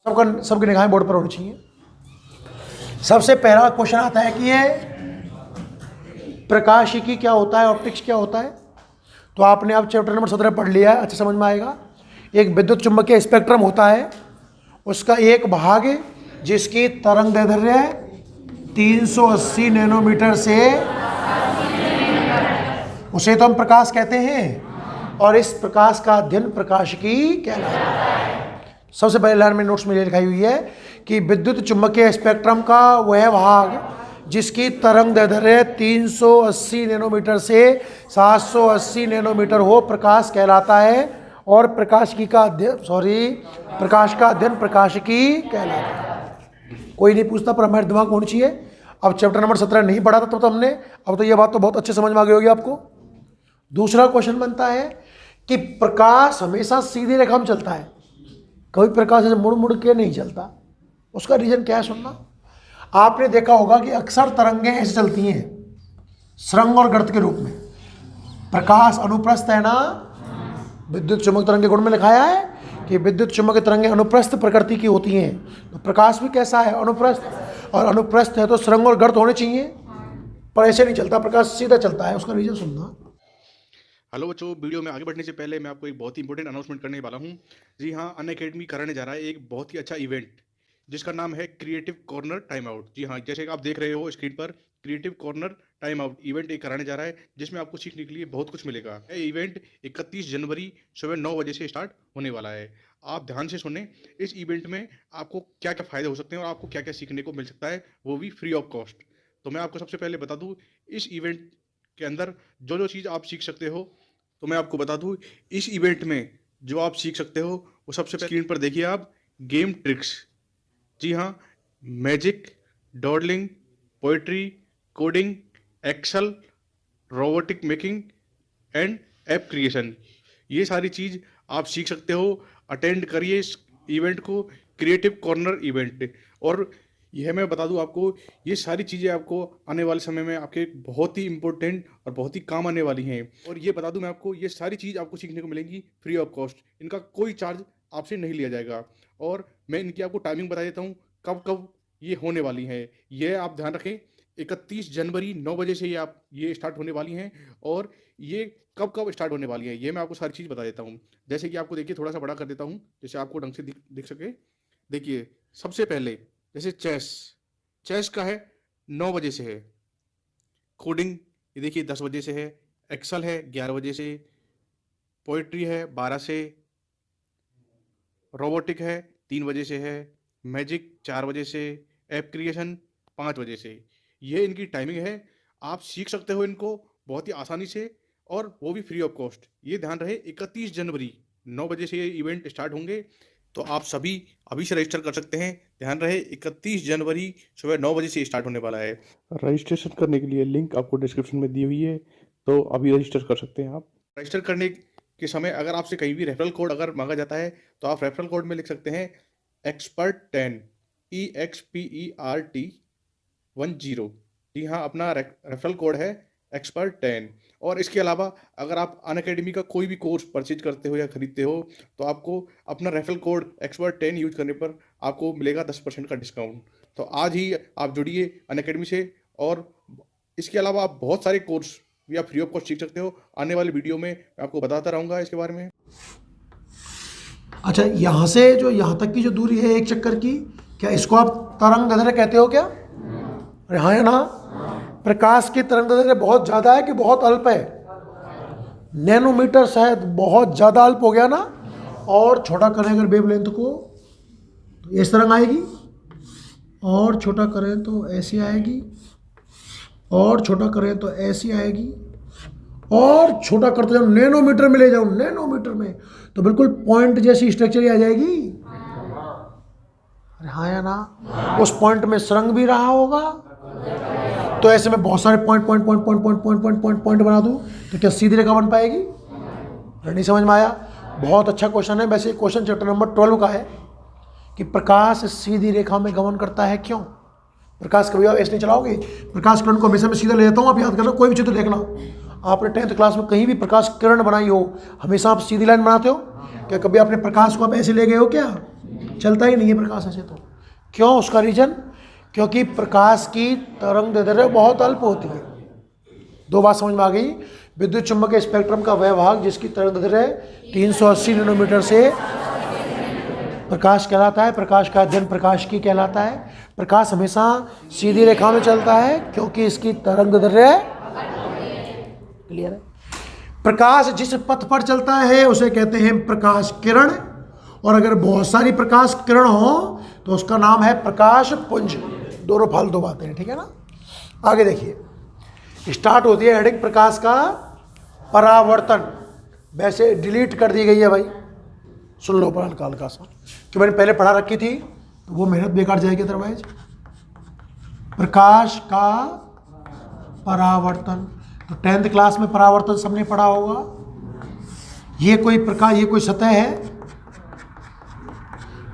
सबकी निगाहें बोर्ड पर होनी चाहिए। सबसे पहला क्वेश्चन आता है कि ये प्रकाशिकी क्या होता है, ऑप्टिक्स क्या होता है। तो आपने अब चैप्टर नंबर 17 पढ़ लिया है, अच्छा समझ में आएगा। एक विद्युत चुम्बकीय स्पेक्ट्रम होता है, उसका एक भाग जिसकी तरंग दैर्ध्य है 380 नैनोमीटर से, उसे तो हम प्रकाश कहते हैं, और इस प्रकाश का अध्ययन प्रकाशिकी कहलाता है। सबसे पहले लाइन में नोट्स में लिखाई हुई है कि विद्युत चुम्बकीय स्पेक्ट्रम का वह भाग जिसकी तरंग दैर्ध्य 380 नैनोमीटर से 780 नैनोमीटर हो प्रकाश कहलाता है, और प्रकाशिकी का अध्ययन प्रकाश का अध्ययन प्रकाशिकी कहलाता है। कोई नहीं पूछता, पर हमारे दिमाग में होनी चाहिए। अब चैप्टर नंबर 17 नहीं पढ़ा था तो हमने, अब तो ये बात तो बहुत अच्छे समझ में आ गई होगी आपको। दूसरा क्वेश्चन बनता है कि प्रकाश हमेशा सीधी रेखा में चलता है, कभी प्रकाश ऐसे मुड़ मुड़ के नहीं चलता। उसका रीजन क्या है सुनना। आपने देखा होगा कि अक्सर तरंगें ऐसे चलती हैं सुरंग और गर्त के रूप में। प्रकाश अनुप्रस्थ है ना, विद्युत चुम्बक तरंग के गुण में लिखाया है कि विद्युत चुम्बक तरंगें अनुप्रस्थ प्रकृति की होती हैं। तो प्रकाश भी कैसा है, अनुप्रस्थ, और अनुप्रस्थ है तो सुरंग और गर्त होने चाहिए, पर ऐसे नहीं चलता, प्रकाश सीधा चलता है। उसका रीजन सुनना। हेलो बच्चों, वीडियो में आगे बढ़ने से पहले मैं आपको एक बहुत ही इंपॉर्टेंट अनाउंसमेंट करने वाला हूं। जी हाँ, अनअकैडमी कराने जा रहा है एक बहुत ही अच्छा इवेंट जिसका नाम है क्रिएटिव कॉर्नर टाइम आउट। जी हाँ, जैसे कि आप देख रहे हो स्क्रीन पर, creative corner time out event एक कराने जा रहा है जिसमें आपको सीखने के लिए बहुत कुछ मिलेगा। ये इवेंट 31 जनवरी सुबह 9 बजे से स्टार्ट होने वाला है। आप ध्यान से सुने, इस इवेंट में आपको क्या क्या फ़ायदे हो सकते हैं और आपको क्या क्या सीखने को मिल सकता है, वो भी फ्री ऑफ कॉस्ट। तो मैं आपको सबसे पहले बता दूँ, इस इवेंट के अंदर जो जो चीज़ आप सीख सकते हो, तो मैं आपको बता दूं, इस इवेंट में जो आप सीख सकते हो वो सबसे पहले स्क्रीन पर देखिए आप, गेम ट्रिक्स। जी हाँ, magic, doodling, poetry, coding, Excel, robotic making and app creation, ये सारी चीज़ आप सीख सकते हो। अटेंड करिए इस इवेंट को, क्रिएटिव कॉर्नर इवेंट। और यह मैं बता दूं आपको, ये सारी चीज़ें आपको आने वाले समय में आपके बहुत ही इंपॉर्टेंट और बहुत ही काम आने वाली हैं। और ये बता दूं मैं आपको, ये सारी चीज़ आपको सीखने को मिलेंगी फ्री ऑफ कॉस्ट, इनका कोई चार्ज आपसे नहीं लिया जाएगा। और मैं इनकी आपको टाइमिंग बता देता हूँ कब कब ये होने वाली हैं। ये आप ध्यान रखें, 31 जनवरी 9 बजे से ये स्टार्ट होने वाली हैं। और ये कब कब स्टार्ट होने वाली हैं ये मैं आपको सारी चीज़ बता देता हूँ। जैसे कि आपको देखिए, थोड़ा सा बड़ा कर देता हूँ जैसे आपको ढंग से दिख सके। देखिए, सबसे पहले जैसे चेस का है 9 बजे से है, कोडिंग ये देखिए 10 बजे से है, एक्सेल है 11 बजे से, पोइट्री है 12 से, रोबोटिक है 3 बजे से है, मैजिक 4 बजे से, ऐप क्रिएशन 5 बजे से। ये इनकी टाइमिंग है, आप सीख सकते हो इनको बहुत ही आसानी से, और वो भी फ्री ऑफ कॉस्ट। ये ध्यान रहे, 31 जनवरी 9 बजे से ये इवेंट स्टार्ट होंगे, तो आप सभी अभी से रजिस्टर कर सकते हैं। ध्यान रहे, 31 जनवरी सुबह 9 बजे से स्टार्ट होने वाला है। रजिस्ट्रेशन करने के लिए लिंक आपको डिस्क्रिप्शन में दी हुई है, तो अभी रजिस्टर कर सकते हैं आप। रजिस्टर करने के समय अगर आपसे कहीं भी रेफरल कोड अगर मांगा जाता है, तो आप रेफरल कोड में लिख सकते हैं EXPERT10 EXPERT10। जी हाँ, अपना रेफरल कोड है EXPERT10। और इसके अलावा अगर आप अनअकैडमी का कोई भी कोर्स परचेज करते हो या खरीदते हो, तो आपको अपना रेफरल कोड EXPERT10 यूज करने पर आपको मिलेगा 10% का डिस्काउंट। तो आज ही आप जुड़िए अनअकैडमी से, और इसके अलावा आप बहुत सारे कोर्स भी आप फ्री ऑफ कॉस्ट सीख सकते हो। आने वाले वीडियो में मैं आपको बताता रहूँगा इसके बारे में। अच्छा, यहाँ से जो यहाँ तक की जो दूरी है एक चक्कर की, क्या इसको आप तरंग दैर्ध्य कहते हो क्या? अरे हाँ या ना? प्रकाश की तरंग दैर्ध्य बहुत ज़्यादा है कि बहुत अल्प है? नैनोमीटर शायद बहुत ज़्यादा अल्प हो गया ना। और छोटा करें अगर वेवलेंथ को, तो इस तरंग आएगी, और छोटा करें तो ऐसी आएगी, और छोटा करें तो ऐसी आएगी, और छोटा करते जाओ नैनोमीटर में ले जाओ, नैनोमीटर में तो बिल्कुल पॉइंट जैसी स्ट्रक्चर ही आ जाएगी। अरे हाँ या ना? उस पॉइंट में सुरंग भी रहा होगा, तो ऐसे में बहुत सारे point point point point point point point point point बना दूं, तो क्या सीधी रेखा बन पाएगी? नहीं समझ में आया? बहुत अच्छा क्वेश्चन है। वैसे क्वेश्चन चैप्टर नंबर 12 का है कि प्रकाश सीधी रेखा में गमन करता है क्यों? प्रकाश कभी आप ऐसे नहीं चलाओगे, प्रकाश किरण को हमेशा मैं सीधा ले जाता हूँ। आप याद करना, कोई भी चित्र देखना, आपने 10th क्लास में कहीं भी प्रकाश किरण बनाई हो, हमेशा आप सीधी लाइन बनाते हो क्या? कभी आपने प्रकाश को आप ऐसे ले गए हो क्या? चलता ही नहीं है प्रकाश ऐसे तो। क्यों? उसका रीजन, क्योंकि प्रकाश की तरंग दैर्ध्य बहुत अल्प होती है। दो बात समझ में आ गई। विद्युत चुम्बकीय स्पेक्ट्रम का वह भाग जिसकी तरंग दैर्ध्य 380 नैनोमीटर से प्रकाश कहलाता है। प्रकाश का अध्ययन प्रकाशिकी कहलाता है। प्रकाश हमेशा सीधी रेखा में चलता है क्योंकि इसकी तरंग दैर्ध्य क्लियर है। प्रकाश जिस पथ पर चलता है उसे कहते हैं प्रकाश किरण, और अगर बहुत सारी प्रकाश किरण हो तो उसका नाम है प्रकाश पुंज। दोनों फालतू बातें हैं, ठीक है ना। आगे देखिए, स्टार्ट होती है हेडिंग प्रकाश का परावर्तन। वैसे डिलीट कर दी गई है भाई, सुन लो पढ़ा काल का सा, कि मैंने पहले पढ़ा रखी थी तो वो मेहनत बेकार जाएगी अदरवाइज। प्रकाश का परावर्तन, तो 10th क्लास में परावर्तन सबने पढ़ा होगा। ये कोई प्रकाश, ये कोई सतह है,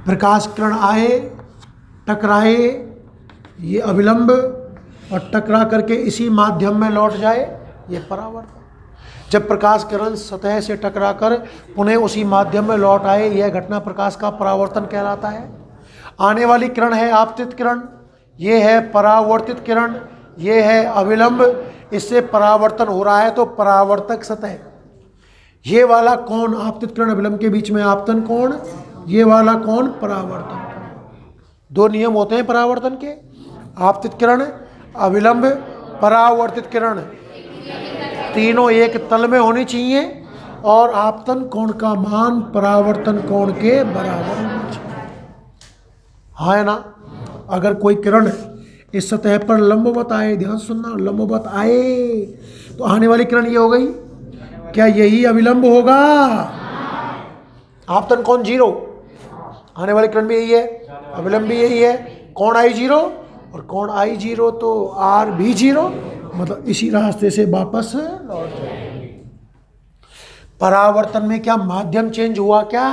प्रकाश किरण आए, टकराए, ये अविलंब, और टकरा करके इसी माध्यम में लौट जाए, ये परावर्तन। जब प्रकाश किरण सतह से टकराकर पुनः उसी माध्यम में लौट आए, यह घटना प्रकाश का परावर्तन कहलाता है। आने वाली किरण है आपतित किरण, ये है परावर्तित किरण, ये है अविलंब, इससे परावर्तन हो रहा है तो परावर्तक सतह। ये वाला कोण आपतित किरण अविलंब के बीच में आपतन कोण, ये वाला कोण परावर्तन कोण। दो नियम होते हैं परावर्तन के, आपतित किरण, अविलंब, परावर्तित किरण, तीनों एक तल में होनी चाहिए और आपतन कोण का मान परावर्तन कोण के बराबर होना चाहिए। हाँ है ना। अगर कोई किरण इस सतह पर लंबवत आए, ध्यान सुनना, लंबवत आए तो आने वाली किरण ये हो गई, क्या यही अविलंब होगा? आपतन कोण 0, आने वाली किरण भी यही है, अविलंब भी यही है, कोण आई 0, और कोण आई 0 तो आर भी 0, मतलब इसी रास्ते से वापस लौट जाए। परावर्तन में क्या माध्यम चेंज हुआ? क्या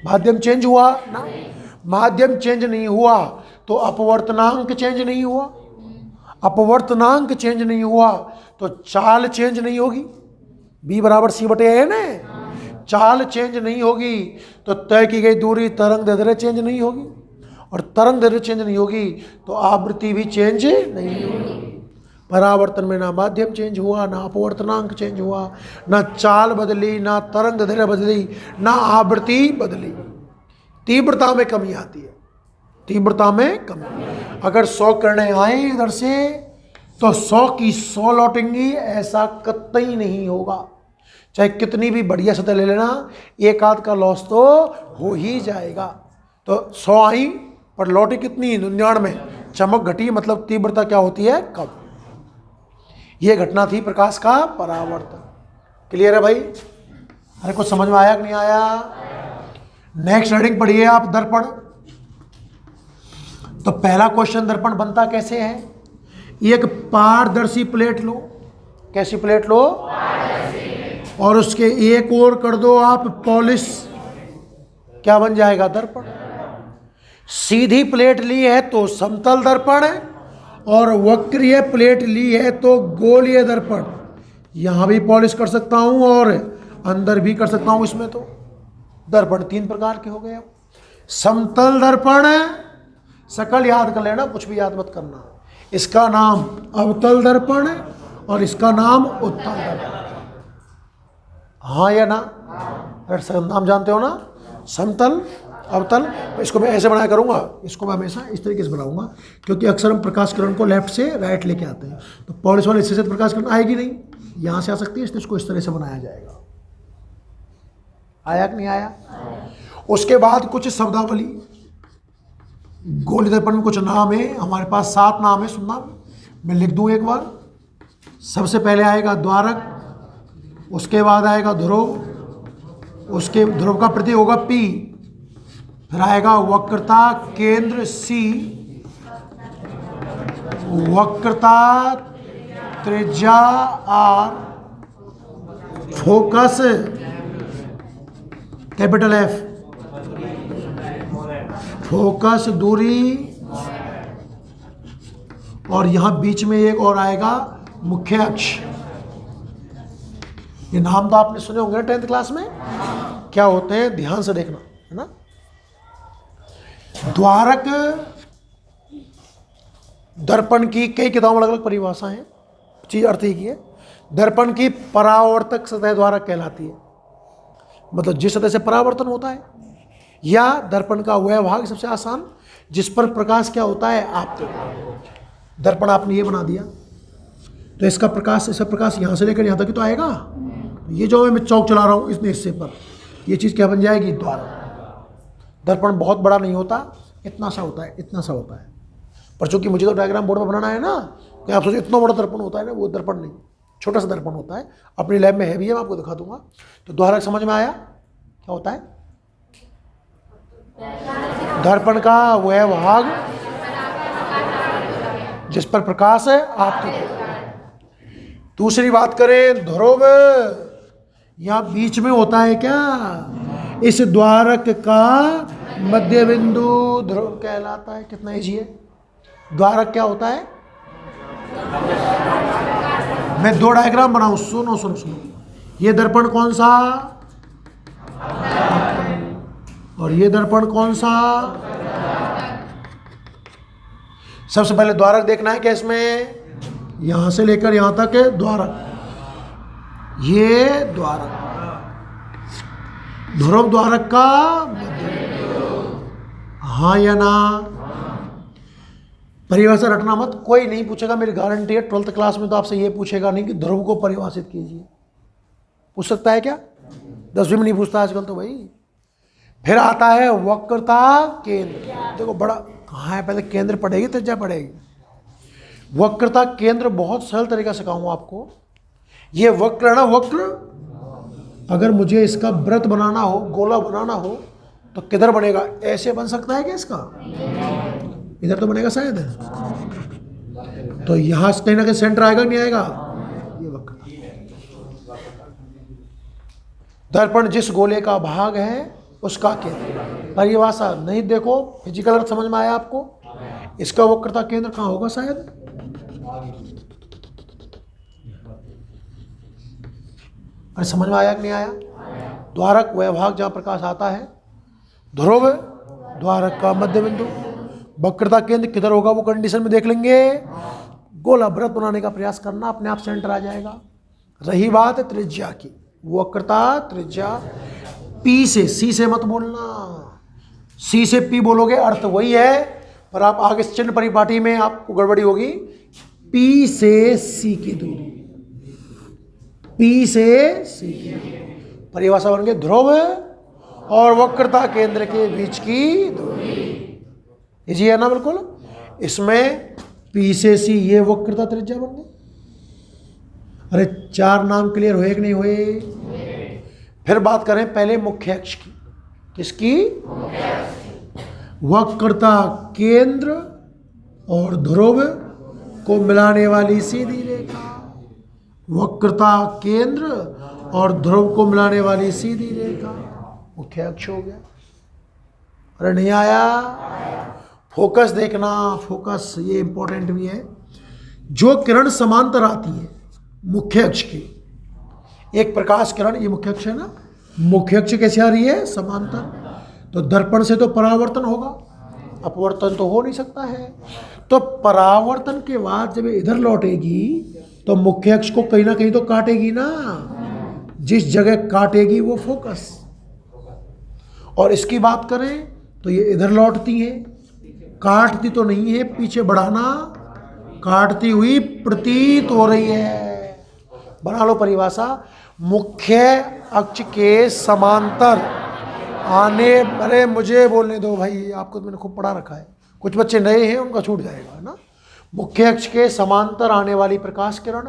माध्यम चेंज हुआ ना? माध्यम चेंज नहीं हुआ तो अपवर्तनांक चेंज नहीं हुआ, अपवर्तनांक चेंज नहीं हुआ तो चाल चेंज नहीं होगी। B बराबर C/A है, चाल चेंज नहीं होगी तो तय की गई दूरी तरंग दैर्ध्य चेंज नहीं होगी, और तरंग दैर्ध्य चेंज नहीं होगी तो आवृत्ति भी चेंज नहीं होगी। परावर्तन में ना माध्यम चेंज हुआ, ना अपवर्तनांक चेंज हुआ, ना चाल बदली, ना तरंग दैर्ध्य बदली, ना आवृत्ति बदली। तीव्रता में कमी आती है, तीव्रता में कमी। अगर 100 किरणें आए इधर से तो 100 की 100 लौटेंगी, ऐसा कतई नहीं होगा। चाहे कितनी भी बढ़िया सतह ले लेना, एक आध का लॉस तो हो ही जाएगा। तो 100 आई पर लौटी कितनी? 99। चमक घटी, मतलब तीव्रता क्या होती है? कम। ये घटना थी प्रकाश का परावर्तन। क्लियर है भाई? अरे कुछ समझ में आया कि नहीं आया? नेक्स्ट हेडिंग पढ़िए आप, दर्पण। तो पहला क्वेश्चन दर्पण बनता कैसे है? एक पारदर्शी प्लेट लो, कैसी प्लेट लो? और उसके एक ओर कर दो आप पॉलिश, क्या बन जाएगा? दर्पण। सीधी प्लेट ली है तो समतल दर्पण है, और वक्रीय प्लेट ली है तो गोलीय दर्पण। यहां भी पॉलिश कर सकता हूं और अंदर भी कर सकता हूं। इसमें तो दर्पण 3 प्रकार के हो गए। अब समतल दर्पण, सकल याद कर लेना, कुछ भी याद मत करना। इसका नाम अवतल दर्पण और इसका नाम उत्तल दर्पण। हाँ या ना? अगर नाम जानते हो ना, समतल, अवतल। इसको मैं ऐसे बनाया करूँगा, इसको मैं हमेशा इस तरीके से बनाऊंगा, क्योंकि अक्सर हम प्रकाश किरण को लेफ्ट से राइट लेके आते हैं। तो पॉलिश वाले हिस्से से प्रकाश किरण आएगी नहीं, यहाँ से आ सकती है, इसलिए इसको इस तरह से बनाया जाएगा। आया कि नहीं आया? उसके बाद कुछ शब्दावली। गोली दर्पण में कुछ नाम है, हमारे पास 7 नाम है, सुनना मैं लिख दूं एक बार। सबसे पहले आएगा द्वारक, उसके बाद आएगा ध्रुव, उसके ध्रुव का प्रतीक होगा P, फिर आएगा वक्रता केंद्र C, वक्रता त्रिज्या R, focus capital F, focus दूरी, और यहां बीच में एक और आएगा मुख्य अक्ष। ये नाम तो आपने सुने होंगे 10th क्लास में, क्या होते हैं ध्यान से देखना, है ना। द्वारक दर्पण की कई किताबों में अलग अलग परिभाषा है, चीज अर्थ एक ही है। दर्पण की परावर्तक सतह द्वारक कहलाती है, मतलब जिस सतह से परावर्तन होता है, या दर्पण का वह भाग सबसे आसान जिस पर प्रकाश क्या होता है, आपतित। दर्पण आपने ये बना दिया तो इसका प्रकाश यहाँ से लेकर यहाँ तक ही तो आएगा। ये जो मैं चौक चला रहा हूँ इतने हिस्से पर, ये चीज़ क्या बन जाएगी, द्वारक। दर्पण बहुत बड़ा नहीं होता, इतना सा होता है, इतना सा होता है। पर चूंकि मुझे तो डायग्राम बोर्ड में बनाना है ना, कि आप सोचो इतना बड़ा दर्पण होता है ना, वो दर्पण नहीं, छोटा सा दर्पण होता है। अपनी लैब में है भी है, मैं आपको दिखा दूंगा। तो द्वारक समझ में आया क्या होता है? दर्पण का वह भाग जिस पर प्रकाश है आपतित। दूसरी बात करें, ध्रुव यहाँ बीच में होता है क्या? इस द्वारक का मध्य बिंदु ध्रुव कहलाता है। कितना इजी है। द्वारक क्या होता है? मैं दो डायग्राम बनाऊं, सुनो सुनो सुनो। ये दर्पण कौन सा, और ये दर्पण कौन सा? सबसे पहले द्वारक देखना है क्या इसमें? यहां से लेकर यहां तक है द्वारक। ये द्वारक, ध्रुव द्वारक का हाँ या ना? परिभाषा रटना मत, कोई नहीं पूछेगा, मेरी गारंटी है। 12th क्लास में तो आपसे ये पूछेगा नहीं कि ध्रुव को परिभाषित कीजिए। पूछ सकता है क्या? 10वीं में नहीं पूछता आजकल तो भाई। फिर आता है वक्रता केंद्र। देखो बड़ा कहाँ है, पहले केंद्र पढ़ेगी त्रिज्या पढ़ेगी। वक्रता केंद्र बहुत सरल तरीका से कहूँ आपको। ये वक्र है ना, वक्र अगर मुझे इसका वृत्त बनाना हो, गोला बनाना हो, तो किधर बनेगा? ऐसे बन सकता है क्या इसका? इधर तो बनेगा शायद। तो यहां से कहीं ना कहीं सेंटर आएगा नहीं आएगा? ये वक्र। दर्पण जिस गोले का भाग है उसका केंद्र। परिभाषा नहीं देखो, फिजिकल अर्थ समझ में आया आपको? इसका वक्रता केंद्र कहाँ होगा शायद? अरे समझ में आया कि नहीं आया? द्वारक वह भाग जहां प्रकाश आता है। ध्रुव द्वारक का मध्य बिंदु। वक्रता केंद्र किधर होगा वो कंडीशन में देख लेंगे। गोला वृत्त बनाने का प्रयास करना, अपने आप सेंटर आ जाएगा। रही बात त्रिज्या की, वक्रता त्रिज्या पी से, सी से मत बोलना। सी से पी बोलोगे अर्थ वही है, पर आप आगे चिन्ह परिपाटी में आपको गड़बड़ी होगी। पी से सी की दूरी, पी से सी की परिभाषा बन गई ध्रुव और वक्रता केंद्र के बीच की दूरी। इजी है ना बिल्कुल। इसमें पी से सी ये वक्रता त्रिज्या बन गई। अरे 4 नाम क्लियर हुए कि नहीं हुए? फिर बात करें पहले मुख्य अक्ष की। किसकी? वक्रता केंद्र और ध्रुव को मिलाने वाली सीधी रेखा। वक्रता केंद्र और ध्रुव को मिलाने वाली सीधी रेखा मुख्य अक्ष हो गया। अरे नहीं आया? फोकस देखना, फोकस ये इंपॉर्टेंट भी है। जो किरण समांतर आती है मुख्य अक्ष की, एक प्रकाश किरण, ये मुख्य अक्ष है ना, मुख्य अक्ष कैसे आ रही है? समांतर। तो दर्पण से तो परावर्तन होगा, अपवर्तन तो हो नहीं सकता है। तो परावर्तन के बाद जब इधर लौटेगी तो मुख्य अक्ष को कहीं ना कहीं तो काटेगी ना। जिस जगह काटेगी वो फोकस। और इसकी बात करें तो ये इधर लौटती है, काटती तो नहीं है, पीछे बढ़ाना, काटती हुई प्रतीत हो रही है। बना लो परिभाषा। मुख्य अक्ष के समांतर आने, अरे मुझे बोलने दो भाई, आपको तो मैंने खूब पढ़ा रखा है। कुछ बच्चे नए हैं, उनका छूट जाएगा ना। मुख्य अक्ष के समांतर आने वाली प्रकाश किरण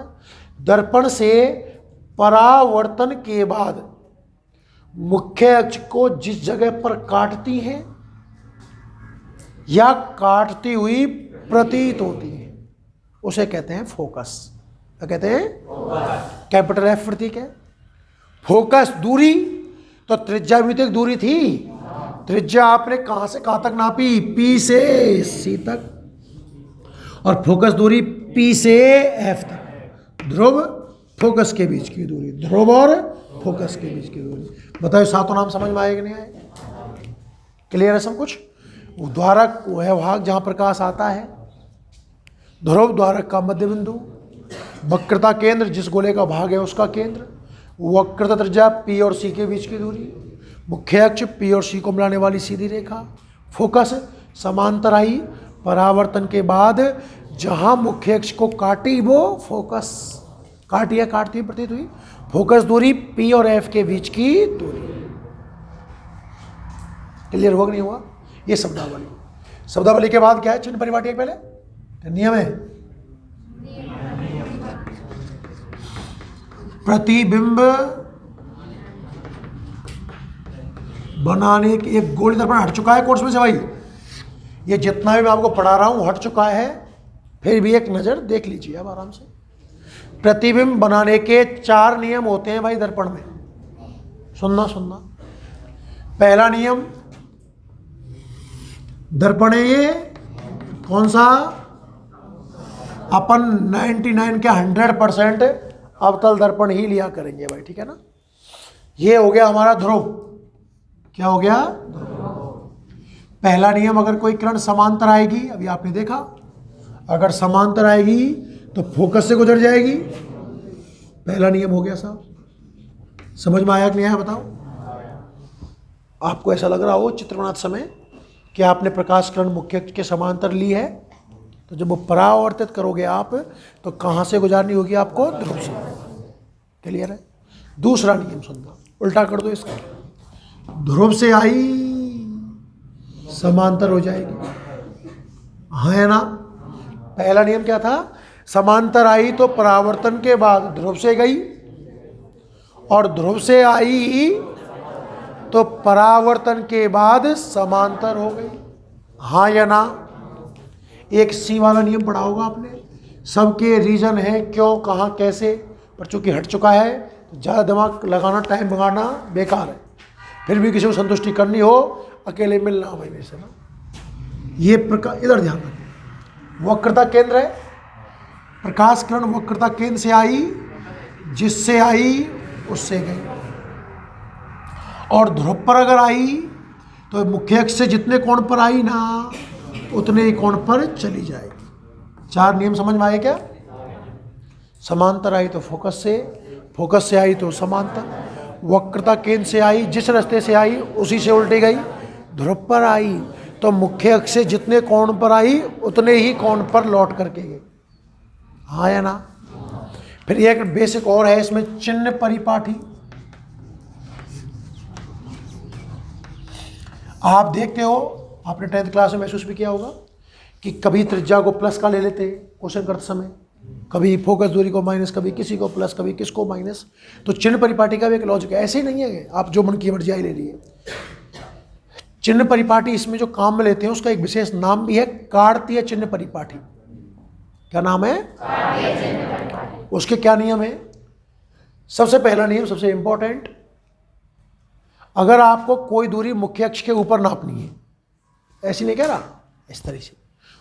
दर्पण से परावर्तन के बाद मुख्य अक्ष को जिस जगह पर काटती हैं या काटती हुई प्रतीत होती है उसे कहते हैं फोकस। क्या कहते हैं? कैपिटल एफ प्रतीक है। फोकस दूरी, तो त्रिज्या भी तो एक दूरी थी। त्रिज्या आपने कहां से कहां तक नापी? पी से सी तक। और फोकस दूरी पी से एफ तक। ध्रुव फोकस के बीच की दूरी, ध्रुव और फोकस के बीच की दूरी। बताओ सातों नाम समझ में आए कि नहीं आए? क्लियर है सब कुछ? द्वारक वह भाग जहाँ प्रकाश आता है। ध्रुव द्वारक का मध्य बिंदु। वक्रता केंद्र जिस गोले का भाग है उसका केंद्र। वक्रता त्रिज्या P और C के बीच की दूरी। मुख्य अक्ष P और C को मिलाने वाली सीधी रेखा। फोकस समांतर आई। परावर्तन के बाद जहाँ मुख्य अक्ष को काटी वो फोकस, काटी या काटती हुई प्रतीत हुई। फोकस दूरी P और F के बीच की दूरी। क्लियर हुआ कि नहीं हुआ? ये शब्दावली। शब्दावली के बाद क्या है? चिन्ह परिपाटी है पहले, तो नियम है प्रतिबिंब बनाने के। एक गोली दर्पण हट चुका है कोर्स में से भाई, ये जितना भी मैं आपको पढ़ा रहा हूं हट चुका है, फिर भी एक नज़र देख लीजिए अब आराम से। प्रतिबिंब बनाने के 4 नियम होते हैं भाई दर्पण में। सुनना सुनना। पहला नियम, दर्पण है ये कौन सा? अपन 99 के 100% अवतल दर्पण ही लिया करेंगे भाई, ठीक है ना। ये हो गया हमारा ध्रुव। क्या हो गया? पहला नियम, अगर कोई किरण समांतर आएगी, अभी आपने देखा, अगर समांतर आएगी तो फोकस से गुजर जाएगी। पहला नियम हो गया साहब। समझ में आया कि नहीं आया बताओ? आपको ऐसा लग रहा हो चित्र बनाते समय कि आपने प्रकाश किरण मुख्य अक्ष के समांतर ली है, तो जब वो परावर्तित करोगे आप तो कहाँ से गुजारनी होगी आपको? ध्रुव से। क्लियर है? दूसरा नियम सुनना, उल्टा कर दो इसका। ध्रुव से आई समांतर हो जाएगी, हाँ है ना। पहला नियम क्या था? समांतर आई तो परावर्तन के बाद ध्रुव से गई, और ध्रुव से आई तो परावर्तन के बाद समांतर हो गई, हाँ या ना। एक सी वाला नियम पढ़ा होगा आपने, सबके रीजन है क्यों, कहाँ, कैसे, पर चूंकि हट चुका है तो ज़्यादा दिमाग लगाना, टाइम बगाड़ना बेकार है। फिर भी किसी को संतुष्टि करनी हो, अकेले मिलना भाई मेरे से ना। ये प्रकार, इधर ध्यान रखो, वक्रता केंद्र है। प्रकाश किरण वक्रता केंद्र से आई, जिससे आई उससे गई, और ध्रुव पर अगर आई तो मुख्य अक्ष से जितने कोण पर आई ना उतने ही कोण पर चली जाएगी। 4 नियम समझ में आए क्या? समांतर आई तो फोकस से, फोकस से आई तो समांतर, वक्रता केंद्र से आई, जिस रास्ते से आई उसी से उल्टी गई, ध्रुव पर आई तो मुख्य अक्ष से जितने कोण पर आई उतने ही कोण पर लौट करके गई, हाँ या ना। फिर एक बेसिक और है इसमें, चिन्ह परिपाटी। आप देखते हो, आपने 10th क्लास में महसूस भी किया होगा कि कभी त्रिज्या को प्लस का ले लेते क्वेश्चन करते समय, कभी फोकस दूरी को माइनस, कभी किसी को प्लस, कभी किसको माइनस। तो चिन्ह परिपाटी का भी एक लॉजिक है, ऐसे ही नहीं है आप जो मन की मर्जी ले लिए। चिन्ह परिपाटी इसमें जो काम में लेते हैं उसका एक विशेष नाम भी है, कार्तीय चिन्ह परिपाटी। क्या नाम है? उसके क्या नियम है? सबसे पहला नियम, सबसे इंपॉर्टेंट, अगर आपको कोई दूरी मुख्य अक्ष के ऊपर नापनी है, ऐसी नहीं कह रहा, इस तरह से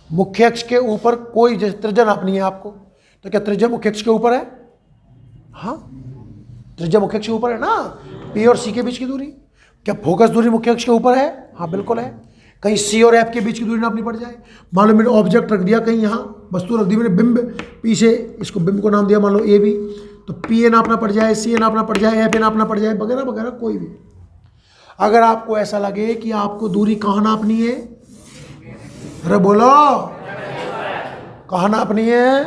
मुख्य अक्ष के ऊपर कोई त्रिज्या नापनी है आपको, तो क्या त्रिज्या मुख्य अक्ष के ऊपर है? हाँ, त्रिज्या मुख्य अक्ष के ऊपर है ना। P और C के बीच की दूरी, क्या फोकस दूरी मुख्य अक्ष के ऊपर है? हाँ बिल्कुल है। कहीं C और F के बीच की दूरी नापनी पड़ जाए, मान लो मैंने ऑब्जेक्ट रख दिया, कहीं यहाँ वस्तु रख दी मैंने, बिंब P से, इसको बिंब को नाम दिया मान लो AB, तो PA नापना पड़ जाए, CA नापना पड़ जाए, FA नापना पड़ जाए, वगैरह वगैरह कोई भी। अगर आपको ऐसा लगे कि आपको दूरी कहाँ नापनी है, अरे बोलो कहाँ नापनी है?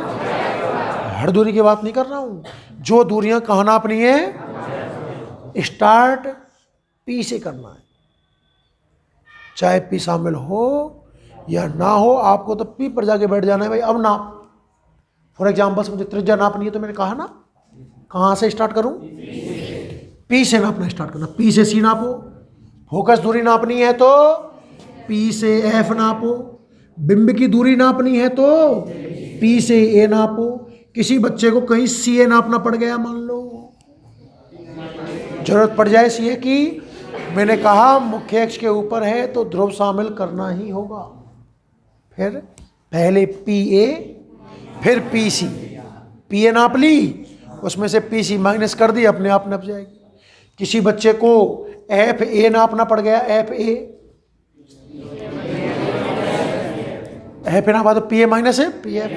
हर दूरी की बात नहीं कर रहा हूँ, जो दूरियां कहाँ नापनी है, स्टार्ट P से करना है, चाहे P शामिल हो या ना हो, आपको तो P पर जाके बैठ जाना है भाई। अब नाप, फॉर एग्जाम्पल मुझे त्रिज्या नापनी है तो मैंने कहा ना कहाँ से स्टार्ट करूँ? P से नापना स्टार्ट करना, P से C नापो। फोकस दूरी नापनी है तो P से F नापो। बिंब की दूरी नापनी है तो P से A नापो। किसी बच्चे को कहीं CA नापना पड़ गया, मान लो जरूरत पड़ जाए CA की, मैंने कहा मुख्य अक्ष के ऊपर है तो ध्रुव शामिल करना ही होगा। फिर पहले PA फिर PC, PA नाप ली, उसमें से PC माइनस कर दी, अपने आप नप जाएगी। किसी बच्चे को FA नापना पड़ गया, FA एफ नापा तो पी ए माइनस है पी एफ,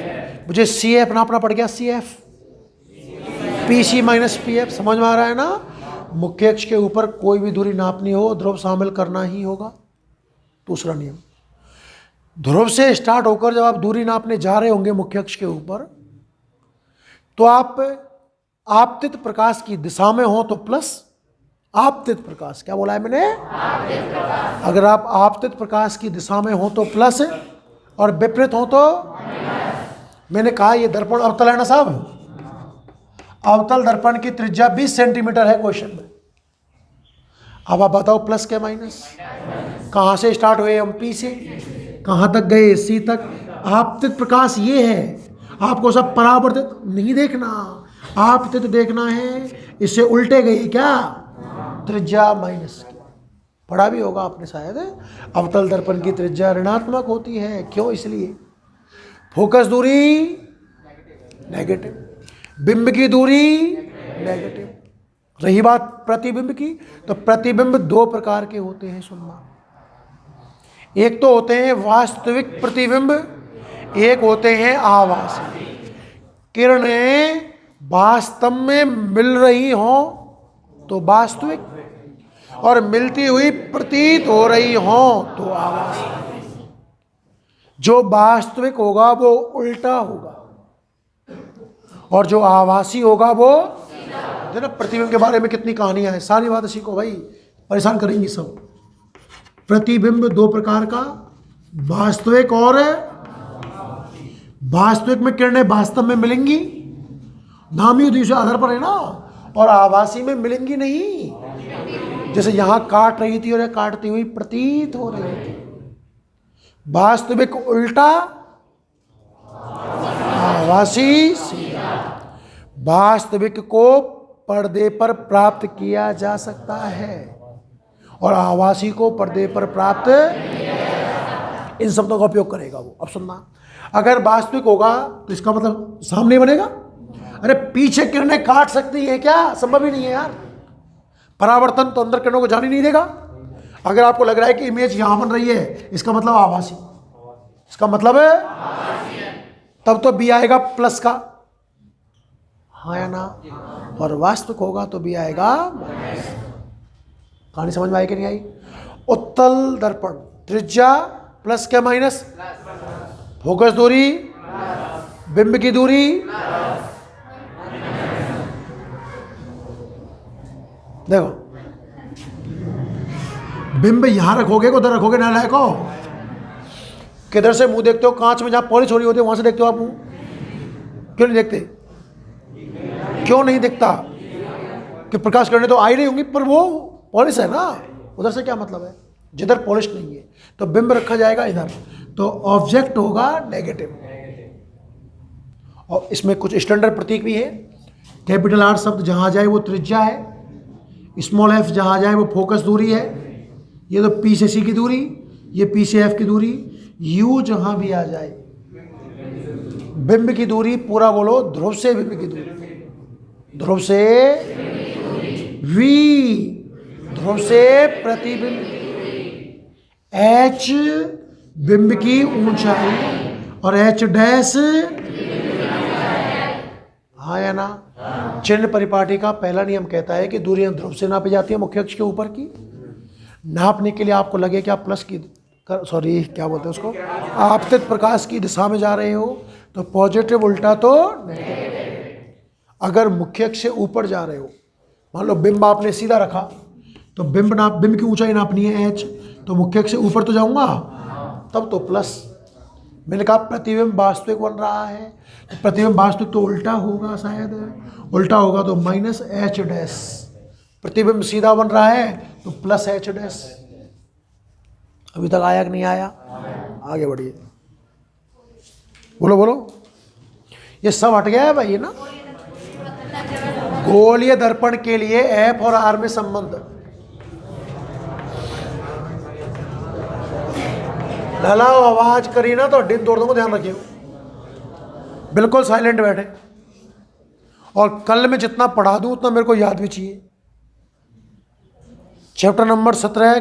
मुझे सी एफ नापना पड़ गया C F, P C minus P F. समझ में आ रहा है ना। मुख्य अक्ष के ऊपर कोई भी दूरी नापनी हो ध्रुव शामिल करना ही होगा। दूसरा नियम, ध्रुव से स्टार्ट होकर जब आप दूरी नापने जा रहे होंगे मुख्य अक्ष के ऊपर, तो आप आपतित प्रकाश की दिशा में हो तो प्लस, आपतित प्रकाश, क्या बोला है मैंने, अगर आप आपतित प्रकाश की दिशा में हो तो प्लस और विपरीत हो तो मैंने कहा ये दर्पण अवतल है ना साहब, अवतल दर्पण की त्रिज्या 20 सेंटीमीटर है क्वेश्चन में। अब आप बताओ प्लस के माइनस, कहाँ से स्टार्ट हुए हम पी से, कहाँ तक गए सी तक। आपतित प्रकाश ये है, आपको सब परावर्तित नहीं देखना, आपतित देखना है। इससे उल्टे गई क्या, त्रिज्या माइनस की, पढ़ा भी होगा आपने शायद। अवतल दर्पण की त्रिज्या ऋणात्मक होती है, क्यों, इसलिए फोकस दूरी नेगेटिव, बिंब की दूरी नेगेटिव। रही बात प्रतिबिंब की, तो प्रतिबिंब दो प्रकार के होते हैं, सुनना। एक तो होते हैं वास्तविक प्रतिबिंब, एक होते हैं आभासी। किरणें वास्तव में मिल रही हो तो वास्तविक, और मिलती हुई प्रतीत हो रही हो तो आभासी। जो वास्तविक होगा वो उल्टा होगा, और जो आभासी होगा वो, देखो प्रतिबिंब के बारे में कितनी कहानियां हैं, सारी बातें सीखो भाई, परेशान करेंगी सब। प्रतिबिंब दो प्रकार का, वास्तविक और वास्तविक में किरणें वास्तव में मिलेंगी, नामी दूसरे आधार पर है ना, और आभासी में मिलेंगी नहीं। जैसे यहां काट रही थी और काटती हुई प्रतीत हो रही थी। वास्तविक उल्टा, आभासी सीधा। वास्तविक को पर्दे पर प्राप्त किया जा सकता है और आभासी को पर्दे पर प्राप्त, इन शब्दों का उपयोग करेगा वो। अब सुनना, अगर वास्तविक होगा तो इसका मतलब सामने बनेगा। अरे पीछे किरणें काट सकती है क्या, संभव ही नहीं है यार। परावर्तन तो अंदर किरणों को जाने नहीं देगा। अगर आपको लग रहा है कि इमेज यहां बन रही है, इसका मतलब आभासी, इसका मतलब है तब तो बी आएगा प्लस का, हाँ या ना। और वास्तविक होगा तो बी आएगा माइनस। कहानी समझ में आई कि नहीं आई। उत्तल दर्पण त्रिज्या प्लस क्या माइनस, फोकस दूरी, बिंब की दूरी, देखो बिंब यहां रखोगे उधर रखोगे ना लायको। किधर से मुंह देखते हो, कांच में जहां पॉलिश हो रही होती है वहां से देखते हो आप मुंह, क्यों नहीं देखते, क्यों नहीं दिखता कि प्रकाश करने तो आ ही नहीं होंगी, पर वो पॉलिश है ना, उधर से क्या मतलब है, जिधर पॉलिश नहीं है तो बिंब रखा जाएगा इधर, तो ऑब्जेक्ट होगा नेगेटिव। और इसमें कुछ स्टैंडर्ड प्रतीक भी है। कैपिटल आर शब्द जहां जाए वो त्रिज्या है, स्मॉल एफ जहां जाए वो फोकस दूरी है, ये तो पी से सी की दूरी, ये पी से एफ की दूरी, यू जहां भी आ जाए। बिंब की दूरी पूरा बोलो, ध्रुव से बिंब की दूरी, ध्रुव से वी, ध्रुव से प्रतिबिंब, एच बिंब की ऊंचाई और एच डैश, हाँ या ना। चिन्ह परिपाटी का पहला नियम कहता है कि दूरियां ध्रुव से नापी जाती है मुख्य अक्ष के ऊपर की। नापने के लिए आपको लगे कि आप प्लस की सॉरी क्या बोलते हैं उसको, आपतित प्रकाश की दिशा में जा रहे हो तो पॉजिटिव, उल्टा तो नेगेटिव। अगर मुख्य अक्ष से ऊपर जा रहे हो, मान लो बिंब आपने सीधा रखा तो बिंब की ऊंचाई नापनी है एच, तो मुख्य अक्ष से ऊपर तो जाऊंगा, तब तो प्लस। मैंने कहा प्रतिबिंब वास्तविक बन रहा है, तो प्रतिबिंब वास्तविक तो उल्टा होगा, शायद उल्टा होगा तो माइनस एच डैश। प्रतिबिंब सीधा बन रहा है तो प्लस एच डैश। अभी तक आया कि नहीं आया, आगे बढ़िए, बोलो बोलो। ये सब हट गया है भाई, ये ना गोलीय दर्पण के लिए एफ और आर में संबंध। ललाओ आवाज करी ना तो डिन तोड़ दूंगा, ध्यान रखिए। बिल्कुल साइलेंट बैठे, और कल में जितना पढ़ा दूं उतना मेरे को याद भी चाहिए। चैप्टर नंबर 17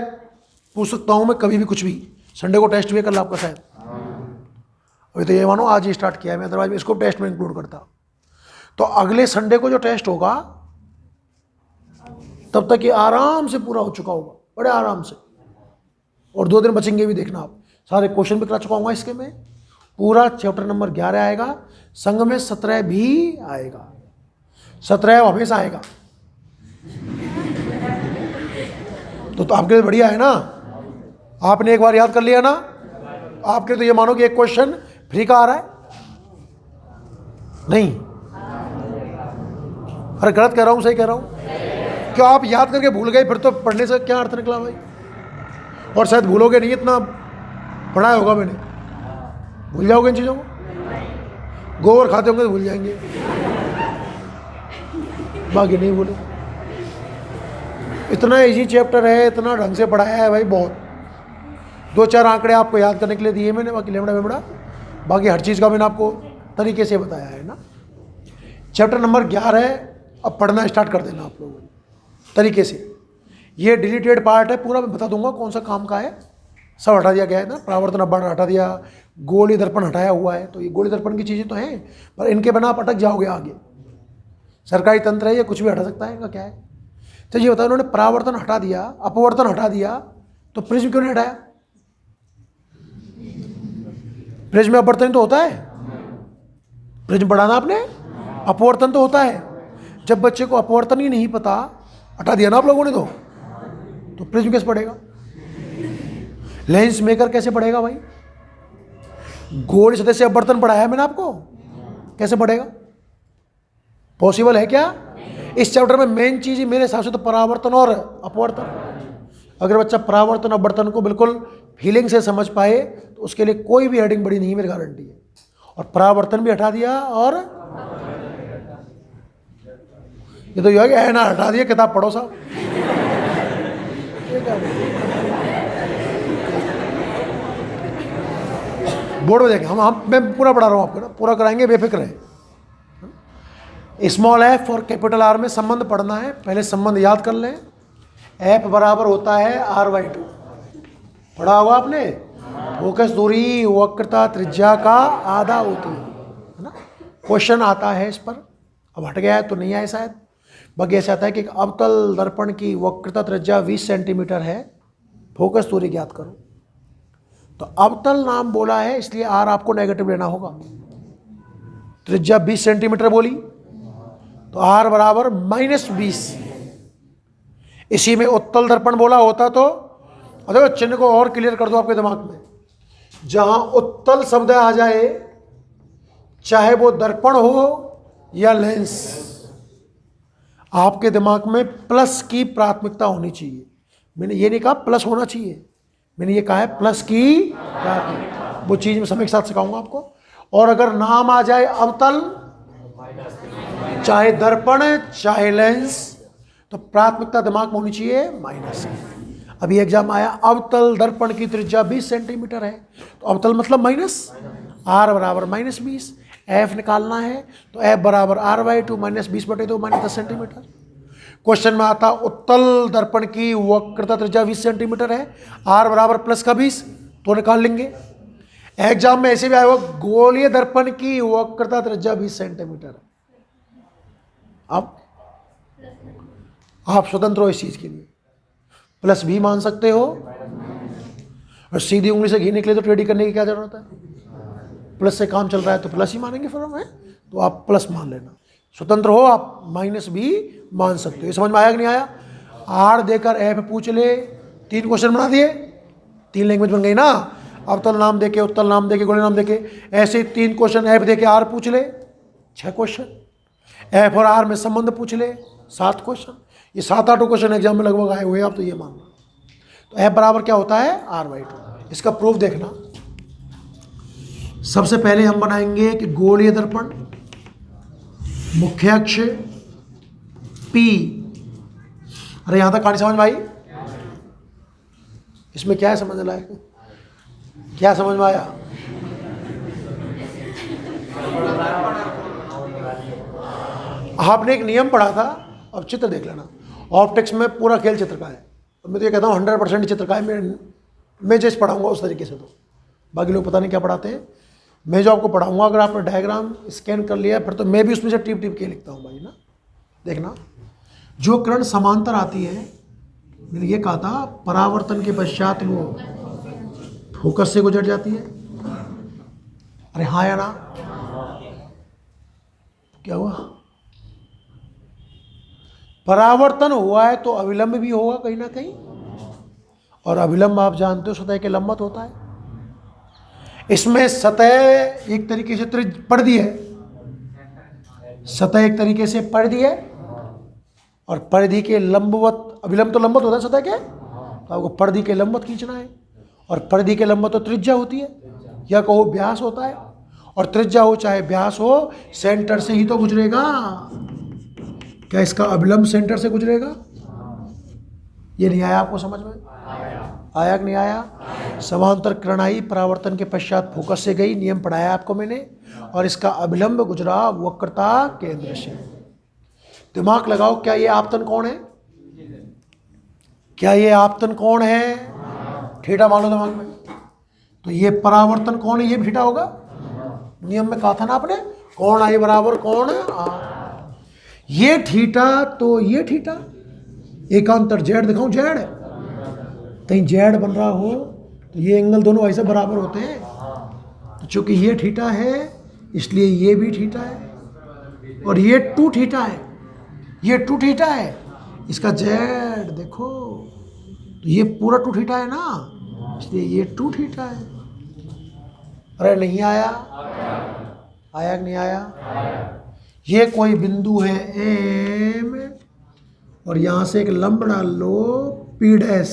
पूछ सकता हूं मैं कभी भी कुछ भी। संडे को टेस्ट भी है कल आपका शायद, अभी तो ये मानो आज ही स्टार्ट किया है, मैं अदरवाइज इसको टेस्ट में इंक्लूड करता। तो अगले संडे को जो टेस्ट होगा तब तक ये आराम से पूरा हो चुका होगा, बड़े आराम से। और 2 दिन बचेंगे भी, देखना आप। सारे क्वेश्चन भी करा चुका हूँ इसके में। पूरा चैप्टर नंबर 11 आएगा, संग में 17 भी आएगा। 17 हमेशा आएगा। तो आपके लिए बढ़िया है ना, आपने एक बार याद कर लिया ना। आपके तो ये मानो कि एक क्वेश्चन फ्री का आ रहा है। नहीं, अरे गलत कह रहा हूँ, सही कह रहा हूँ? क्यों आप याद करके भूल गए, फिर तो पढ़ने से क्या अर्थ निकला भाई? और शायद भूलोगे नहीं, इतना पढ़ाया होगा मैंने। भूल जाओगे इन चीज़ों को? गोबर खाते होंगे तो भूल जाएंगे, बाकी नहीं भूले। इतना इजी चैप्टर है, इतना ढंग से पढ़ाया है भाई, बहुत। 2-4 आंकड़े आपको याद करने के लिए दिए मैंने, बाकी लेमड़ा वेमड़ा, बाकी हर चीज़ का मैंने आपको तरीके से बताया है ना। चैप्टर नंबर 11 है, अब पढ़ना स्टार्ट कर देना आप लोगों ने तरीके से। ये डिलीटेड पार्ट है, पूरा मैं बता दूंगा कौन सा काम का है। सब हटा दिया गया है ना, परावर्तन अवर्ण हटा दिया, गोली दर्पण हटाया हुआ है। तो ये गोली दर्पण की चीज़ें तो हैं, पर इनके बिना आप अटक जाओगे आगे। सरकारी तंत्र है, ये कुछ भी हटा सकता है, इनका क्या है। तो ये बताओ, उन्होंने परावर्तन हटा दिया, अपवर्तन हटा दिया, तो प्रिज्म क्यों नहीं हटाया? प्रिज्म में अपवर्तन तो होता है, प्रिज्म पढ़ा ना आपने, अपवर्तन तो होता है। जब बच्चे को अपवर्तन ही नहीं पता, हटा दिया ना आप लोगों ने, तो प्रिज्म कैसे पढ़ेगा? लेंस मेकर कैसे पढ़ेगा भाई? गोल सतह से अपवर्तन पढ़ाया है मैंने आपको, कैसे पढ़ेगा? पॉसिबल है क्या? इस चैप्टर में मेन चीज मेरे हिसाब से तो परावर्तन और अपवर्तन। अगर बच्चा परावर्तन अपवर्तन को बिल्कुल फीलिंग से समझ पाए तो उसके लिए कोई भी हेडिंग बड़ी नहीं है, मेरी गारंटी है। और परावर्तन भी हटा दिया, और ये तो यह है ना, हटा दिया, किताब पढ़ो साहब। बोर्ड में देखें, हम मैं पूरा पढ़ा रहा हूँ आपको ना, पूरा कराएंगे, बेफिक्र है। स्मॉल एफ और कैपिटल आर में संबंध पढ़ना है, पहले संबंध याद कर लें। एफ बराबर होता है r/2, पढ़ा होगा आपने। फोकस दूरी वक्रता त्रिज्या का आधा होती है ना। क्वेश्चन आता है इस पर, अब हट गया है तो नहीं आए शायद। बाकी ऐसा आता है कि अवतल दर्पण की वक्रता त्रिज्या 20 सेंटीमीटर है, फोकस दूरी ज्ञात करो। तो अवतल नाम बोला है, इसलिए आर आपको नेगेटिव लेना होगा। त्रिज्या 20 सेंटीमीटर बोली, तो आर बराबर -20। इसी में उत्तल दर्पण बोला होता तो, देखो चिन्ह को और क्लियर कर दो आपके दिमाग में। जहां उत्तल शब्द आ जाए, चाहे वो दर्पण हो या लेंस, आपके दिमाग में प्लस की प्राथमिकता होनी चाहिए। मैंने ये नहीं कहा प्लस होना चाहिए, मैंने ये कहा है प्लस की प्राथमिकता। वो चीज मैं समय के साथ सिखाऊंगा आपको। और अगर नाम आ जाए अवतल, चाहे दर्पण चाहे लेंस, तो प्राथमिकता दिमाग में होनी चाहिए माइनस। अभी एग्जाम आया, अवतल दर्पण की त्रिज्या 20 सेंटीमीटर है, तो अवतल मतलब माइनस, आर बराबर -20। एफ निकालना है तो एफ बराबर r/2 -20/2 -10 सेंटीमीटर। क्वेश्चन में आता उत्तल दर्पण की वक्रता त्रिज्या 20 सेंटीमीटर है, आर बराबर प्लस का 20, तो निकाल लेंगे। एग्जाम में ऐसे भी आया हुआ, गोलीय दर्पण की वक्रता त्रिज्या 20 सेंटीमीटर। अब आप स्वतंत्र हो इस चीज के लिए, प्लस भी मान सकते हो, और सीधी उंगली से घी निकले तो टेढ़ी करने की क्या जरूरत है? प्लस से काम चल रहा है तो प्लस ही मानेंगे फिर हम, है तो आप प्लस मान लेना। स्वतंत्र हो आप, माइनस भी मान सकते हो। ये समझ में आया कि नहीं आया? आर देकर एफ पूछ ले, 3 क्वेश्चन बना दिए, 3 लैंग्वेज बन गई ना। अवतल नाम देके, उत्तल नाम देके, गोले नाम देके, ऐसे 3 क्वेश्चन एफ देके आर पूछ ले, 6 क्वेश्चन। एफ और आर में संबंध पूछ ले, 7 क्वेश्चन। ये 7-8 क्वेश्चन एग्जाम में लगभग आए हुए हैं, आप तो ये मानना। तो एफ बराबर क्या होता है? r/2। इसका प्रूफ देखना। सबसे पहले हम बनाएंगे कि गोलीय दर्पण, मुख्य अक्ष P। अरे यहां तक कहानी समझ में आई? इसमें क्या है समझ लायक? क्या समझ में आया? आपने एक नियम पढ़ा था, अब चित्र देख लेना। ऑप्टिक्स में पूरा खेल चित्र का है। मैं तो ये कहता हूँ 100% चित्र का है। मैं जैसे पढ़ाऊंगा उस तरीके से, तो बाकी लोग पता नहीं क्या पढ़ाते हैं। मैं जो आपको पढ़ाऊंगा अगर आपने डायग्राम स्कैन कर लिया फिर तो मैं भी उसमें से टिप टिप के लिखता हूँ भाई ना। देखना, जो किरण समांतर आती है, मैंने ये कहा था परावर्तन के पश्चात वो फोकस से गुजर जाती है। अरे हाँ या ना? क्या हुआ? परावर्तन हुआ है तो अविलंब भी होगा कहीं ना कहीं, और अविलंब आप जानते हो सतह के लंबवत होता है। इसमें सतह एक तरीके से परिधि है, सतह एक तरीके से परिधि है, और परिधि के लंबवत, अविलंब तो लंबवत होता है सतह के, तो आपको परिधि के लंबवत खींचना है, और परिधि के लंबवत तो त्रिज्या होती है, या कहो व्यास होता है, और त्रिज्या हो चाहे व्यास हो सेंटर से ही तो गुजरेगा। क्या इसका अविलंब सेंटर से गुजरेगा? ये नहीं आया आपको समझ में? आया कि नहीं आया? समांतर किरण आई, परावर्तन के पश्चात फोकस से गई, नियम पढ़ाया आपको मैंने, और इसका अविलंब गुजरा वक्रता केंद्र से। दिमाग लगाओ, क्या ये आपतन कोण है? क्या ये आपतन कोण है? थीटा मान लो दिमाग में, तो ये परावर्तन कोण है, ये भी थीटा होगा। नियम में कहा था ना आपने, कोण आई बराबर कोण ये थीटा, तो ये थीटा, एकांतर जेड दिखाऊं, जेड कहीं जेड बन रहा हो तो ये एंगल दोनों ऐसे बराबर होते हैं, तो चूंकि ये थीटा है इसलिए ये भी थीटा है, और ये 2 थीटा है, ये 2 थीटा है, इसका जेड देखो तो ये पूरा 2 थीटा है ना, इसलिए ये 2 थीटा है। अरे नहीं आया? आया कि नहीं आया? ये कोई बिंदु है एम, और यहां से एक लंब डाल लो पी डैश।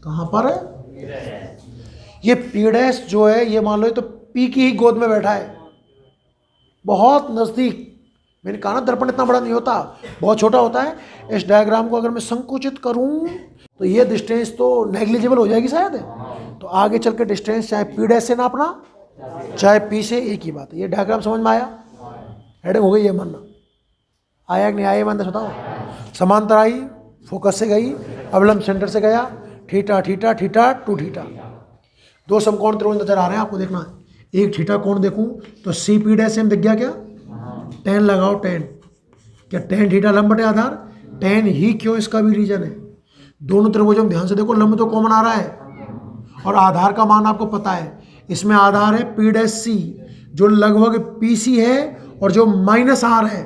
कहां पर है? ये पी डैश जो है, ये मान लो तो पी की ही गोद में बैठा है, बहुत नजदीक। मैंने कहा ना दर्पण इतना बड़ा नहीं होता, बहुत छोटा होता है। इस डायग्राम को अगर मैं संकुचित करूं तो ये डिस्टेंस तो नेग्लिजिबल हो जाएगी शायद, तो आगे चल के डिस्टेंस चाहे पी डैश से नापना चाहे पी से, एक ही बात है। ये डायग्राम समझ में आया? हेडिंग हो गई ये मानना। आया कि नहीं आया? मानना बताओ। समांतर आई, फोकस से गई, अविलंब सेंटर से गया, थीटा थीटा थीटा 2 थीटा। 2 समकोण त्रिभुज नजर आ रहे हैं आपको, देखना है। एक थीटा कोण देखूं तो सी पी डैश एम दिख गया क्या? tan लगाओ, tan। क्या tan थीटा लंब बटे आधार? tan ही क्यों, इसका भी रीजन है। दोनों त्रिभुजों में ध्यान से देखो, लंब तो कॉमन आ रहा है, और आधार का मान आपको पता है। इसमें आधार है पी डैश सी जो लगभग पी सी है, और जो माइनस आर है,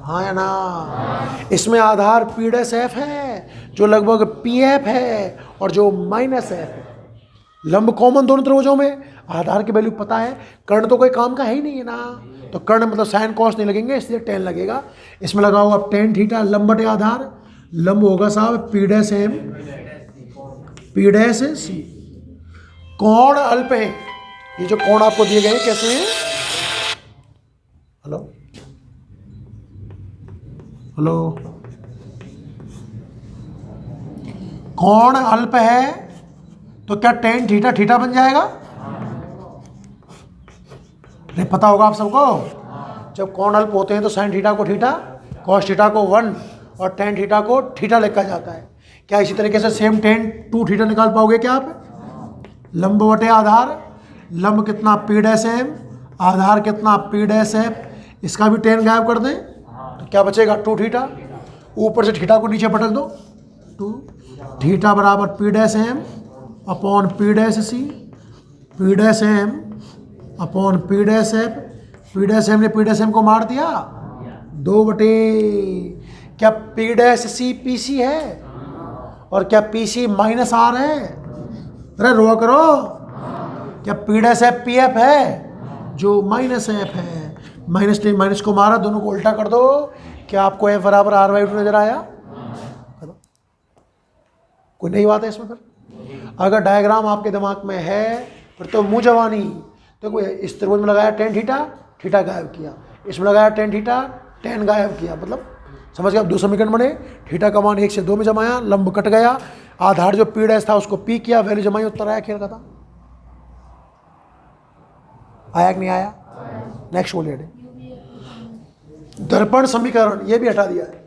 हाँ या ना? इसमें आधार पी डैश एफ है जो लगभग पी एफ है, और जो माइनस एफ है। लंब कॉमन दोनों त्रिभुजों में, आधार की वैल्यू पता है। कर्ण तो कोई काम का है ही नहीं है ना, तो कर्ण मतलब साइन कॉस नहीं लगेंगे, इसलिए tan लगेगा। इसमें लगाओ अब tan थीटा लंब बटे आधार, लंब होगा साहब P dash M, P dash C. कोण अल्प है, ये जो कोण आपको दिए गए कैसे हैं? हेलो हेलो, कोण अल्प है तो क्या tan थीटा थीटा बन जाएगा? नहीं पता होगा आप सबको। जब कोण अल्प होते हैं तो साइन थीटा को थीटा, कॉस थीटा को 1 और tan थीटा को थीटा लिखा जाता है। क्या इसी तरीके से सेम tan 2 थीटा निकाल पाओगे क्या आप? लंब बटे आधार, लंब कितना पी डैश एम, आधार कितना पी डैश एफ, इसका भी tan गायब कर दें तो क्या बचेगा? 2 थीटा। ऊपर से थीटा को नीचे पटक दो, 2 थीटा बराबर P dash M upon P dash C, P dash M upon P dash F. P dash M ने पी डैश एम को मार दिया 2 बटे, क्या P dash C P C है? और क्या पी सी माइनस आर है? अरे रो करो, क्या P dash F P F है जो माइनस एफ है? माइनस ने माइनस को मारा, दोनों को उल्टा कर दो, क्या आपको एफ बराबर आर बाई 2 नजर आया? कोई नई बात है इसमें? फिर अगर डायग्राम आपके दिमाग में है फिर तो मुंह जवानी। देखो इस त्रिभुज में लगाया tan थीटा, थीटा गायब किया, इसमें लगाया tan थीटा, tan गायब किया, मतलब समझ गए? अब 2 समीकरण बने, थीटा का मान 1 से 2 में जमाया, लंब कट गया, आधार जो पी डैश था उसको पी किया, वैल्यू जमाई, उत्तर आया, खेल का था। आया कि नहीं आया? नेक्स्ट बोलिए। दर्पण समीकरण ये भी हटा दिया है।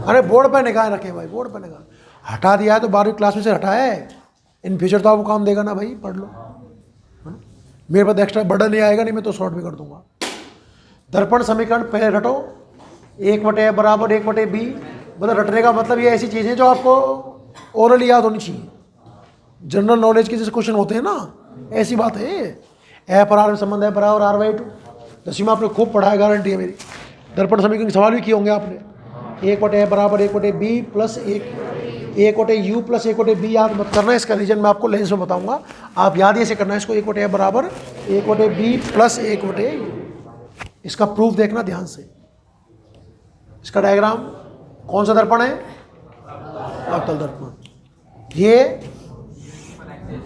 अरे बोर्ड पे निगाह रखे भाई, बोर्ड पे निगाह। हटा दिया है तो 12वीं क्लास में से हटाया है, इन फ्यूचर तो आपको काम देगा ना भाई, पढ़ लो। मेरे पास एक्स्ट्रा बर्डन नहीं आएगा, नहीं मैं तो शॉर्ट भी कर दूंगा। दर्पण समीकरण पहले रटो, 1/a बराबर 1/b। मतलब रटने का मतलब ये ऐसी चीज़ें जो आपको ओरली याद होनी चाहिए, जनरल नॉलेज के जैसे क्वेश्चन होते हैं ना, ऐसी बात है। ए पर आर में संबंध है बराबर r/2। 10वीं में आपने खूब पढ़ा है, गारंटी है मेरी। दर्पण समीकरण के सवाल भी किए होंगे आपने। 1/a बराबर 1/b plus 1/u plus 1/b याद मत करना, इसका रीजन मैं आपको लेंस में बताऊंगा। आप याद ही ऐसे करना है इसको, 1/a बराबर 1/b प्लस 1/u। इसका प्रूफ देखना ध्यान से। इसका डायग्राम कौन सा दर्पण है? अवतल दर्पण। ये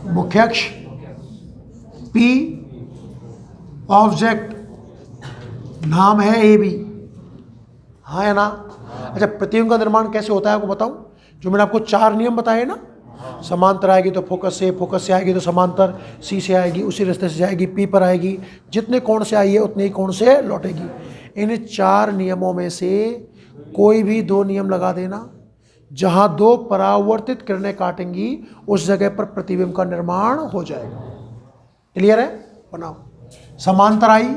मुख्य अक्ष, P ऑब्जेक्ट, नाम है AB, हाँ या ना? अच्छा, प्रतिबिंब का निर्माण कैसे होता है आपको बताऊं? जो मैंने आपको 4 नियम बताए ना, समांतर आएगी तो फोकस से आएगी तो समांतर, C से आएगी उसी रास्ते से जाएगी, P पर आएगी, जितने कोण से आई है उतने ही कोण से लौटेगी। इन 4 नियमों में से कोई भी 2 नियम लगा देना, जहां 2 परावर्तित किरणें काटेंगी उस जगह पर प्रतिबिंब का निर्माण हो जाएगा। क्लियर है? बनाओ। समांतर आई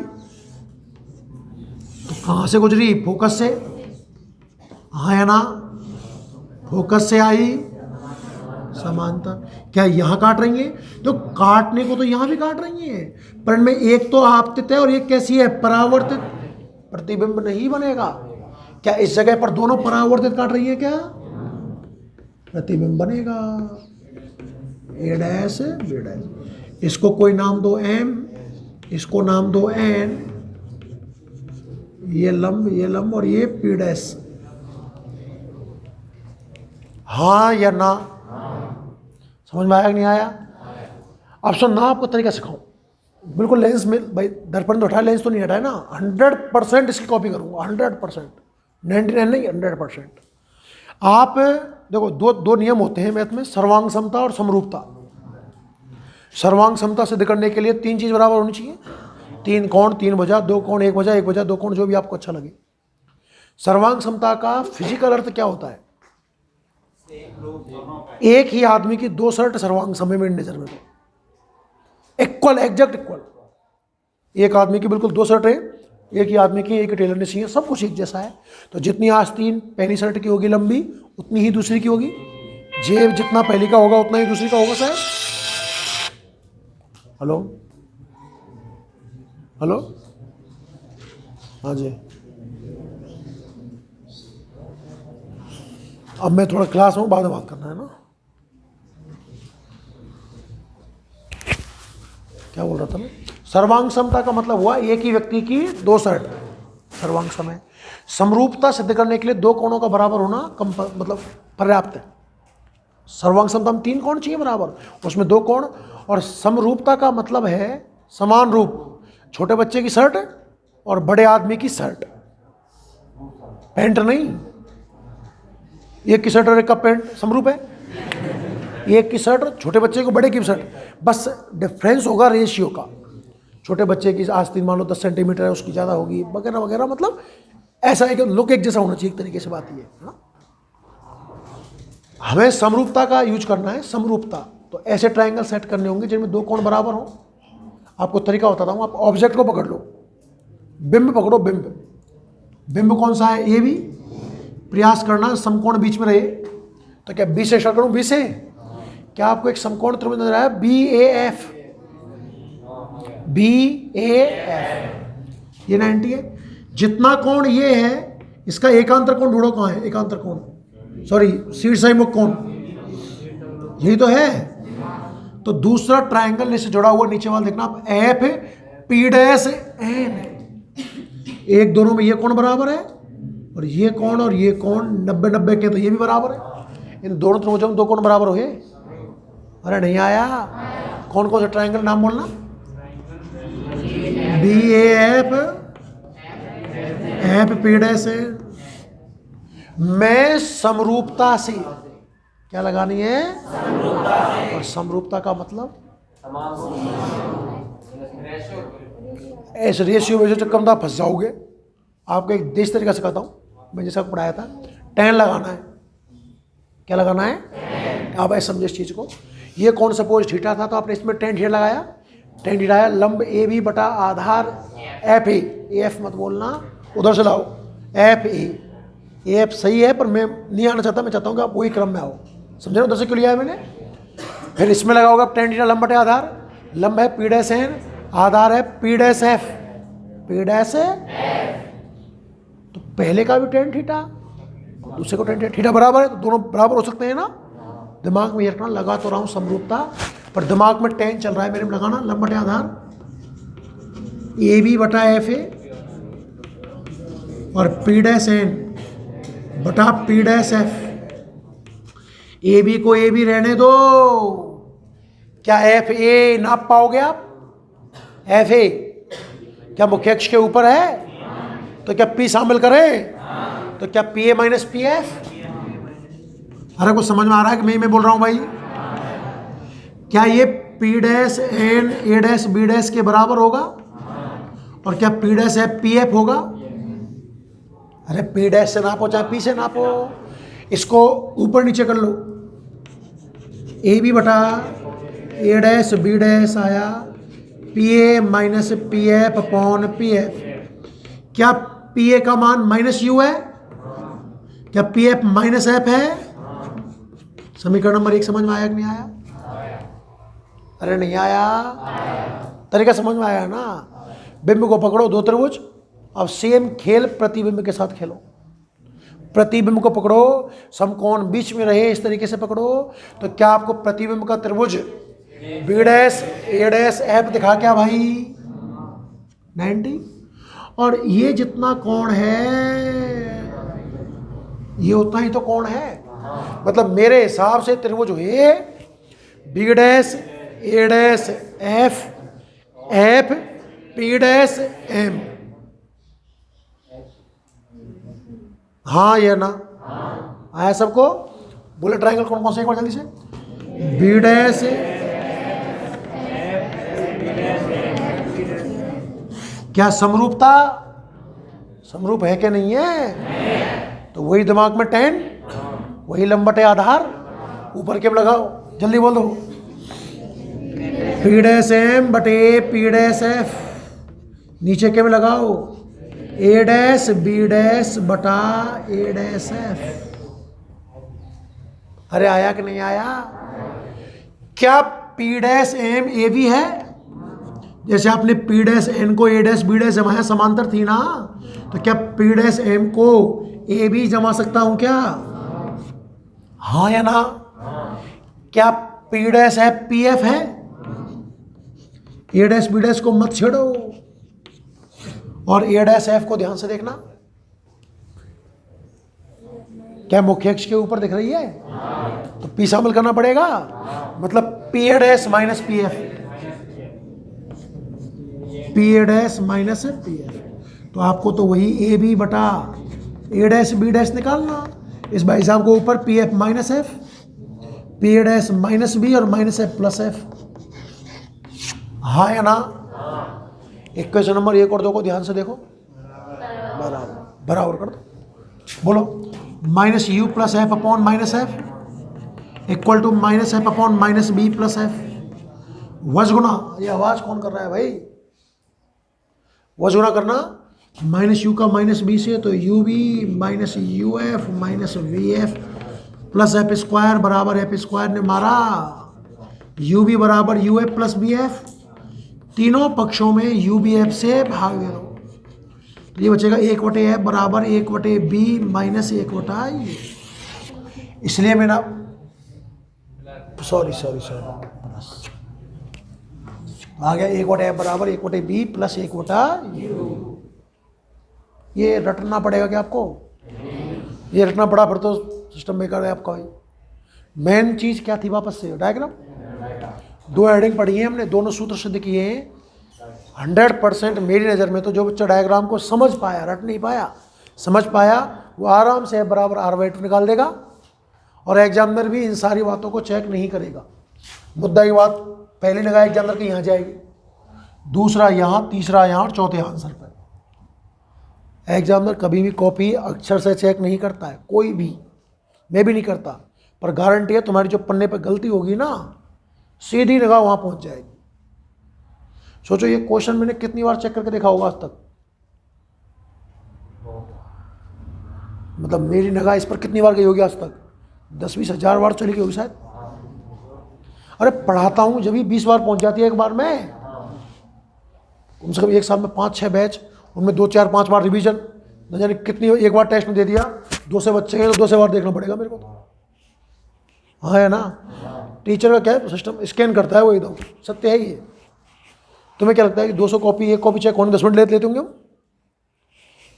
तो कहां से गुजरी? फोकस से, हाँ या ना? फोकस से आई समांतर। क्या यहां काट रही है? तो काटने को तो यहां भी काट रही है, पर इनमें एक तो आपतित है और एक कैसी है? परावर्तित। प्रतिबिंब नहीं बनेगा। क्या इस जगह पर दोनों परावर्तित काट रही है? क्या प्रतिबिंब बनेगा? A dash B dash. इसको कोई नाम दो M, इसको नाम दो N, ये लंब और ये P डैश। हाँ या ना? समझ में आया कि नहीं आया? अब सुन ना, आपको तरीका सिखाऊं। बिल्कुल लेंस में भाई, दर्पण तो हटाया, लेंस तो नहीं हटाया ना। 100% इसकी कॉपी करूंगा, 100%, 99 नहीं, 100%। आप देखो, दो नियम होते हैं मैथ में, सर्वांग समता और समरूपता। सर्वांग समता सिद्ध करने के लिए 3 चीज बराबर होनी चाहिए। 3 कोण 3 भुजा, 2 कोण 1 भुजा, 1 भुजा 2 कोण, जो भी आपको अच्छा लगे। सर्वांग समता का फिजिकल अर्थ क्या होता है? एक ही आदमी की 2 शर्ट सर्वांग समय में नजर में, इक्वल, एग्जैक्ट इक्वल। एक आदमी की बिल्कुल 2 शर्ट है, एक ही आदमी की, एक ही टेलर ने सी है, सब कुछ एक जैसा है। तो जितनी आस्तीन पहली शर्ट की होगी लंबी, उतनी ही दूसरी की होगी। जेब जितना पहली का होगा उतना ही दूसरी का होगा शायद। हेलो हेलो, हाँ जी। अब मैं थोड़ा क्लास में, बाद में बात करना है ना। क्या बोल रहा था मैं? सर्वांग समता का मतलब हुआ एक ही व्यक्ति की 2 शर्ट, सर्वांग समय। समरूपता सिद्ध करने के लिए 2 कोणों का बराबर होना मतलब पर्याप्त है। सर्वांग समता में 3 कोण चाहिए बराबर, उसमें 2 कोण। और समरूपता का मतलब है समान रूप। छोटे बच्चे की शर्ट और बड़े आदमी की शर्ट, पैंट नहीं। एक की शर्ट और एक का पैंट समरूप है। एक की शर्ट और छोटे बच्चे को बड़े की शर्ट, बस डिफरेंस होगा रेशियो का। छोटे बच्चे की आस्तीन मान लो 10 सेंटीमीटर है, उसकी ज़्यादा होगी वगैरह वगैरह। मतलब ऐसा है कि लुक एक जैसा होना चाहिए, एक तरीके से बात ये है ना। हमें समरूपता का यूज करना है। समरूपता तो ऐसे ट्रायंगल सेट करने होंगे जिनमें 2 कोण बराबर हो। आपको तरीका बताता हूँ। आप ऑब्जेक्ट को पकड़ लो, बिंब पकड़ो, बिंब कौन सा है? ये भी प्रयास करना समकोण बीच में रहे। तो क्या बी से स्टार्ट करूं? बी से। क्या आपको एक समकोण त्रिभुज नजर आया? BAF, ये 90 है। जितना कोण ये है, इसका एकांतर कोण ढूंढो, कहाँ है एकांतर कोण? सॉरी, शीर्षाभिमुख कोण, यही तो है। तो दूसरा ट्रायंगल इससे जुड़ा हुआ नीचे वाला देखना आप, FP डैश N है। एक दोनों में ये कोण बराबर है और ये कोण 90-90 के, तो ये भी बराबर है। इन दोनों त्रिभुजों में 2 कोण बराबर हो गए। अरे नहीं आया? कौन कौन सा ट्रायंगल नाम बोलना? BAF, FP डैश है। मैं समरूपता से क्या लगानी है? और समरूपता का मतलब ऐसे रेशियो में जो चक्कर में आप फंस जाओगे। आपको एक देश तरीका सिखाता हूँ मैं, जैसा पढ़ाया था। tan लगाना है। क्या लगाना है? आप ऐसे समझे इस चीज़ को। ये कौन सपोज थीटा था तो आपने इसमें tan थीटा लगाया, tan थीटा आया, लंब ए बी बटा आधार एफ ए, एफ मत बोलना, उधर से लाओ, एफ ए, एफ सही है पर मैं नहीं आना चाहता, मैं चाहता हूँ कि आप वही क्रम में आओ, समझे ना, उधर से क्यों लिया है मैंने। फिर इसमें लगा होगा tan थीटा लंब बटे आधार, लंब है पी डैश एन, आधार है P dash F, P dash तो पहले का भी tan थीटा दूसरे को tan थीटा बराबर है, तो दोनों बराबर हो सकते हैं ना। दिमाग में ये रखना, लगा तो रहा हूँ समरूपता, पर दिमाग में tan चल रहा है मेरे में, लगाना लंब बटे आधार ए बी बटा एफ ए और पी डैश एन बटा P dash F. A B को ए बी रहने दो, क्या एफ ए नाप पाओगे आप? एफ ए क्या मुख्य अक्ष के ऊपर है? तो क्या पी शामिल करें? तो क्या P A minus P F? अरे कुछ समझ में आ रहा है कि मैं बोल रहा हूं भाई? क्या ये P dash N A dash B dash के बराबर होगा? और क्या P dash F P F होगा? अरे पी डैश से नापो चाहे पी से नापो, इसको ऊपर नीचे कर लो, ए बी बटा ए डैश बी डैश आया P A minus P F upon P F. क्या पी ए का मान माइनस यू है? क्या पी एफ माइनस एफ है? समीकरण नंबर 1 समझ में आया कि नहीं आया? अरे नहीं आया? तरीका समझ में आया ना। बिंब को पकड़ो, दो त्रिभुज, अब सेम खेल प्रतिबिंब के साथ खेलो। प्रतिबिंब को पकड़ो, समकोण बीच में रहे, इस तरीके से पकड़ो, तो क्या आपको प्रतिबिंब का त्रिभुज B dash A dash F दिखा क्या भाई? 90। और ये जितना कोण है ये उतना ही तो कोण है, मतलब मेरे हिसाब से त्रिभुज हुए B dash A dash F F P dash M. हाँ या ना? आया सबको? बुलेट ट्रायंगल कौन कौन से, एक बार जल्दी से। बी डैश क्या समरूपता? समरूप है कि नहीं है? तो वही दिमाग में tan, वही लंब बटे आधार, ऊपर के लगाओ, जल्दी बोल दो। पी डैश एम बटे पी डैश एफ, नीचे के में लगाओ ए डैश बी डैश बटा ए डैश एफ। अरे आया कि नहीं आया? क्या P dash M A B है? जैसे आपने पी डैश एन को ए डैश बी डैश जमाया, समांतर थी ना, तो क्या पी डैश एम को ए बी जमा सकता हूं क्या? हाँ या ना? क्या P dash F P F है? ए डैश बी डैश को मत छेड़ो, और ए डैश एफ को ध्यान से देखना, क्या मुख्य अक्ष के ऊपर दिख रही है? तो पी शामिल करना पड़ेगा, मतलब P A dash minus P F, P A dash minus P F. तो आपको तो वही ए बी बटा ए डैश बी डैश निकालना। इस भाई साहब को ऊपर P F minus F, P A dash minus B और माइनस एफ प्लस एफ। हाँ या ना? इक्वेशन नंबर 1 और 2 को ध्यान से देखो, बराबर बराबर कर दो। बोलो minus U plus F upon minus F equal to minus F upon minus B plus F. वज गुना, ये आवाज कौन कर रहा है भाई? वज गुना करना, माइनस यू का माइनस बी से, तो U B minus U F minus V F plus F square बराबर एफ स्क्वायर ने मारा यू बी बराबर U F plus B F. तीनों पक्षों में यू बी एफ से भाग दे दो, तो ये बचेगा 1/f बराबर 1/b माइनस 1/, इसलिए मैं ना सॉरी आ गया 1/f बराबर 1/b प्लस 1/u। ये रटना पड़ेगा क्या आपको? ये रटना पड़ा फिर तो सिस्टम बेकार है आपका भाई। मेन चीज़ क्या थी? वापस से डायग्राम, 2 हेडिंग पढ़ी है हमने, दोनों सूत्र सिद्ध किए हैं। 100% मेरी नज़र में तो जो बच्चा डायग्राम को समझ पाया, रट नहीं पाया, समझ पाया, वो आराम से बराबर r/2 निकाल देगा, और एग्जामिनर भी इन सारी बातों को चेक नहीं करेगा। मुद्दा की बात पहले लगा एग्जामिनर की यहाँ जाएगी, दूसरा यहाँ, तीसरा यहाँ और चौथे आंसर पर। एग्जामिनर कभी भी कॉपी अक्षर से चेक नहीं करता है, कोई भी, मैं भी नहीं करता, पर गारंटी है तुम्हारी जो पन्ने पे गलती होगी ना, सीधी निगाह वहाँ पहुँच जाएगी। सोचो ये क्वेश्चन मैंने कितनी बार चेक करके देखा होगा आज तक, मतलब मेरी निगाह इस पर कितनी बार गई होगी आज तक, 10-20 हज़ार बार चली गई होगी शायद। अरे पढ़ाता हूँ जब भी 20 बार पहुँच जाती है एक बार में, कम से कम एक साल में 5-6 बैच, उनमें 2-4-5 बार रिवीजन, न जाने कितनी, एक बार टेस्ट में दे दिया 2 से बच्चे हैं तो 2 से बार देखना पड़ेगा मेरे को तो, हाँ है ना। टीचर का क्या है सिस्टम, स्कैन करता है वो एकदम, सत्य है ये। तुम्हें क्या लगता है कि 200 कॉपी, एक कॉपी चेक होने 10 मिनट लेते होंगे हम?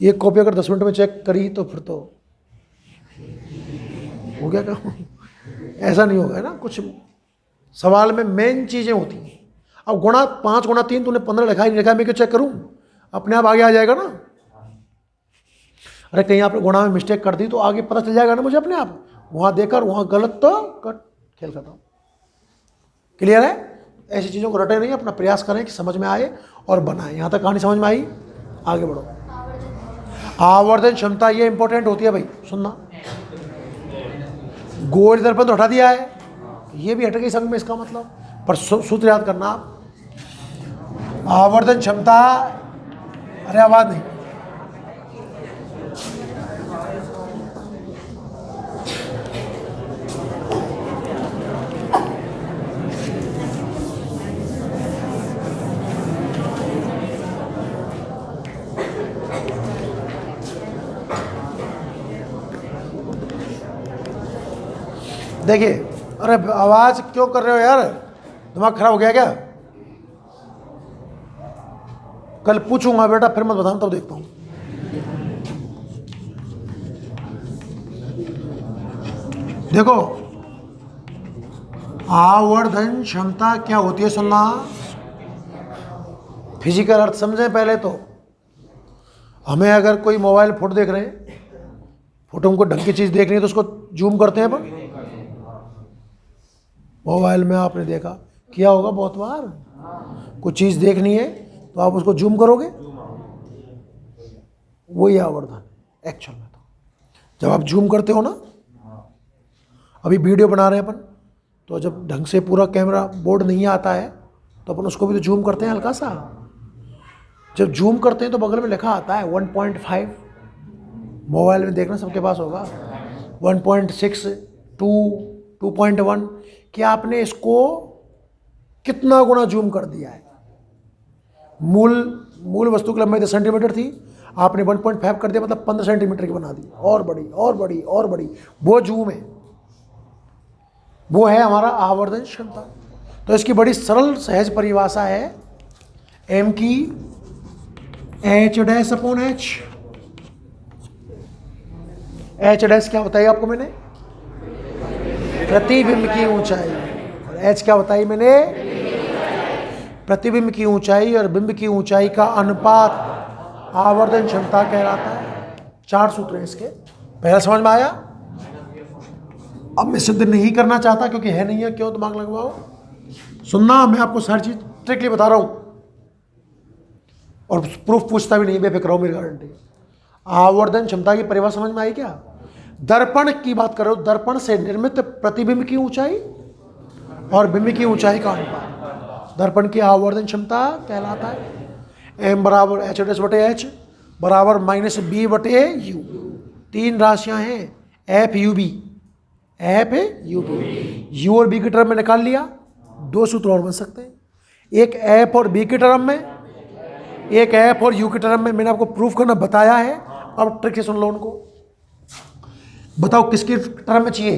एक कॉपी अगर 10 मिनट में चेक करी तो फिर तो हो गया काम। ऐसा नहीं होगा ना, कुछ सवाल में मेन चीज़ें होती हैं। अब गुणा 5 गुणा 3 तूने 15 लिखा ही नहीं लिखा, मैं क्यों चेक करूं, अपने आप आगे आ जाएगा ना। अरे कहीं आपने गुणा में मिस्टेक कर दी तो आगे पता चल जाएगा ना मुझे अपने आप, वहाँ देकर वहाँ गलत तो कट, खेल खत्म। क्लियर है? ऐसी चीज़ों को रटे नहीं, अपना प्रयास करें कि समझ में आए और बनाएं। यहाँ तक कहानी समझ में आई, आगे बढ़ो। आवर्धन क्षमता ये इंपॉर्टेंट होती है भाई, सुनना। गोल दर्पण तो हटा दिया है, ये भी हट गई संग में, इसका मतलब, पर सूत्र याद करना आप। आवर्धन क्षमता, अरे आवाज नहीं, देखिए। अरे आवाज क्यों कर रहे हो यार, दिमाग खराब हो गया क्या? कल पूछूंगा बेटा, फिर मत बताऊं, तब देखता हूं। देखो आवर्धन क्षमता क्या होती है, सुनना। फिजिकल अर्थ समझें पहले तो। हमें अगर कोई मोबाइल फोटो देख रहे हैं, फोटो हमको ढंग की चीज़ देखनी है तो उसको जूम करते हैं अपन। मोबाइल में आपने देखा किया होगा बहुत बार, कुछ चीज़ देखनी है तो आप उसको जूम करोगे, वही आवर्धन एक्चुअल में। तो जब आप जूम करते हो ना, अभी वीडियो बना रहे हैं अपन, तो जब ढंग से पूरा कैमरा बोर्ड नहीं आता है तो अपन उसको भी तो जूम करते हैं हल्का सा। जब जूम करते हैं तो बगल में लिखा आता है 1.5, मोबाइल में देखना सबके पास होगा, 1.6, 2, 2.1, कि आपने इसको कितना गुना जूम कर दिया है। मूल वस्तु की लंबाई 10 सेंटीमीटर थी, आपने 1.5 कर दिया, मतलब 15 सेंटीमीटर की बना दी, और बड़ी और बड़ी और बड़ी, वो जूम है, वो है हमारा आवर्धन क्षमता। तो इसकी बड़ी सरल सहज परिभाषा है m की h'/h। h' क्या बताई आपको मैंने? प्रतिबिंब की ऊंचाई। और h क्या बताई मैंने? प्रतिबिंब की ऊंचाई और बिंब की ऊंचाई का अनुपात आवर्धन क्षमता कहलाता है। 4 सूत्र हैं इसके। पहला समझ में आया? अब मैं सिद्ध नहीं करना चाहता क्योंकि है नहीं है, क्यों दिमाग लगवाओ। सुनना, मैं आपको सारी चीज स्ट्रिक्टली बता रहा हूं और प्रूफ पूछता भी नहीं, बेफिक्र रहो, मेरी गारंटी। आवर्धन क्षमता की परिभाषा समझ में आई क्या? दर्पण की बात करो, दर्पण से निर्मित प्रतिबिंब की ऊंचाई और बिंब की ऊंचाई का अनुपात दर्पण की आवर्धन क्षमता कहलाता है। m बराबर h'/h बराबर -b/u। 3 राशियां हैं, एफ यू बी, यू और बी की टर्म में निकाल लिया। 2 सूत्र और बन सकते हैं, एक एफ और बी की टर्म में, एक एफ और यू की टर्म में। मैंने आपको प्रूफ करना बताया है, अब ट्रिक से सुन लो उनको। बताओ किसकी टर्म में चाहिए?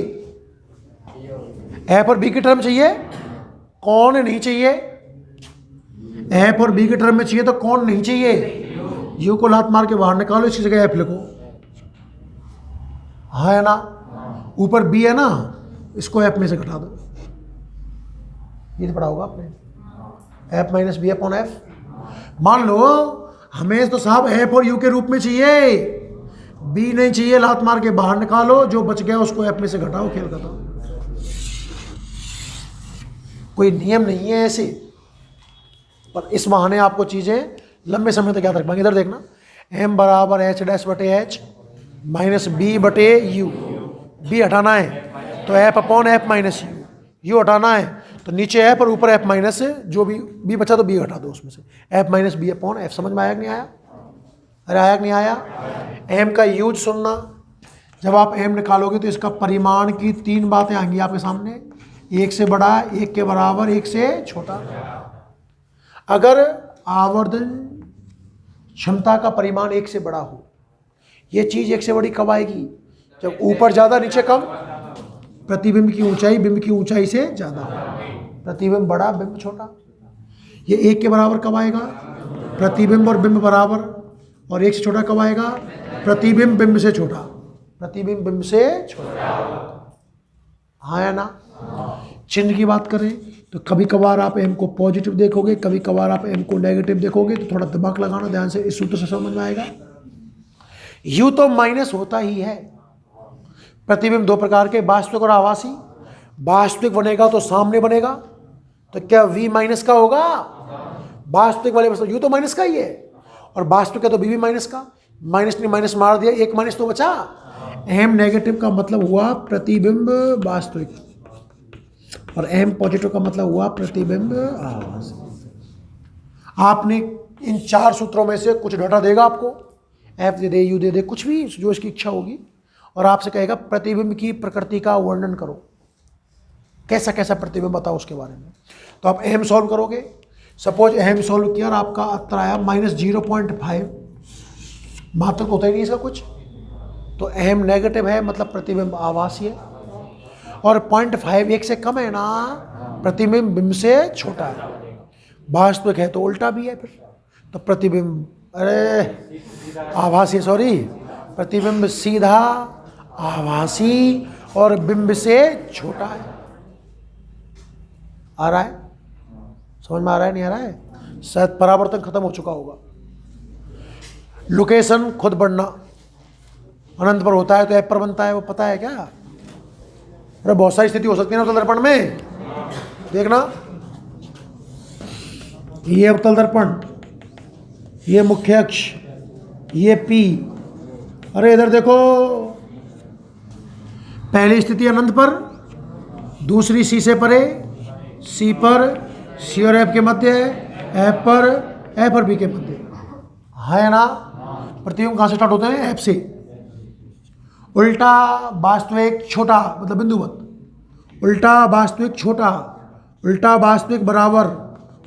एफ और बी की टर्म चाहिए, कौन नहीं चाहिए? एफ और बी की टर्म में चाहिए तो कौन नहीं चाहिए? यू को लात मार के बाहर निकालो, इसकी जगह एफ लिखो, हाँ है ना। ऊपर बी है ना, इसको एफ में से घटा दो, ये पढ़ा होगा आपने, F minus B upon F. मान लो हमें तो साहब एफ और यू के रूप में चाहिए, बी नहीं चाहिए, लात मार के बाहर निकालो, जो बच गया उसको एफ में से घटाओ, खेल खत्म। कोई नियम नहीं है ऐसे, पर इस बहाने आपको चीजें लंबे समय तक याद रख पाएंगे। इधर देखना, एम बराबर एच डैश बटे एच माइनस बी बटे यू। बी हटाना है तो F upon F minus you, you हटाना है तो नीचे एफ और ऊपर एफ माइनस, जो भी बी बचा तो बी हटा दो उसमें से, F minus B upon F. समझ में आया कि नहीं आया? अरे आया कि नहीं आया? एम का यूज सुनना, जब आप एम निकालोगे तो इसका परिमाण की 3 बातें आएंगी आपके सामने, एक से बड़ा, एक के बराबर, एक से छोटा। अगर आवर्धन क्षमता का परिमाण 1 से बड़ा हो, ये चीज 1 से बड़ी कब आएगी? जब ऊपर ज्यादा नीचे कम, प्रतिबिंब की ऊंचाई बिंब की ऊंचाई से ज्यादा हो, प्रतिबिंब बड़ा बिंब छोटा। ये 1 के बराबर कब आएगा? प्रतिबिंब और बिंब बराबर, और 1 से छोटा कब आएगा? प्रतिबिंब बिंब से छोटा, प्रतिबिंब बिंब से छोटा। हाँ या ना? चिन्ह की बात करें तो कभी कभार आप एम को पॉजिटिव देखोगे, कभी कभार आप एम को नेगेटिव देखोगे, तो थोड़ा दिमाग लगाना ध्यान से, इस सूत्र से समझ में आएगा। यू तो माइनस होता ही है। प्रतिबिंब 2 प्रकार के, वास्तविक और आभासी। वास्तविक बनेगा तो सामने बनेगा, तो क्या v माइनस का होगा? वास्तविक वाले मतलब यू तो माइनस का ही है, और वास्तविक है तो बी भी माइनस का। माइनस ने माइनस मार दिया, 1 माइनस तो बचा। एम नेगेटिव का मतलब हुआ प्रतिबिंब वास्तविक, और एम पॉजिटिव का मतलब हुआ प्रतिबिंब आभासी। आपने इन 4 सूत्रों में से कुछ डाटा देगा आपको, F they they, you they दे, कुछ भी जो इसकी इच्छा होगी, और आपसे कहेगा प्रतिबिंब की प्रकृति का वर्णन करो, कैसा कैसा प्रतिबिंब बताओ उसके बारे में। तो आप एम सॉल्व करोगे। सपोज एम सॉल्व किया और आपका उत्तर आया -0.5, मात्रक होता ही नहीं इसका कुछ, तो एम नेगेटिव है, मतलब प्रतिबिंब आभासी है। और 0.5 1 से कम है ना, प्रतिबिंब बिंब से छोटा है। वास्तविक है तो उल्टा भी है फिर, तो प्रतिबिंब आभासी, सॉरी, प्रतिबिंब सीधा आभासी और बिंब से छोटा है। आ रहा है? समझ में आ रहा है नहीं आ रहा है? शायद परावर्तन खत्म हो चुका होगा। लोकेशन खुद बढ़ना अनंत पर होता है तो एफ पर बनता है, वो पता है क्या? अरे बहुत सारी स्थिति हो सकती है ना अवतल दर्पण में, देखना। ये अवतल दर्पण, ये मुख्य अक्ष, ये पी, अरे इधर देखो, पहली स्थिति अनंत पर, दूसरी सी से परे, सी पर, सी और एफ के मध्य, एफ पर, एफ और बी के मध्य है ना। प्रतिबिंब कहाँ से स्टार्ट होते हैं? एफ से। उल्टा वास्तविक छोटा मतलब बिंदुवत, उल्टा वास्तविक छोटा, उल्टा वास्तविक बराबर,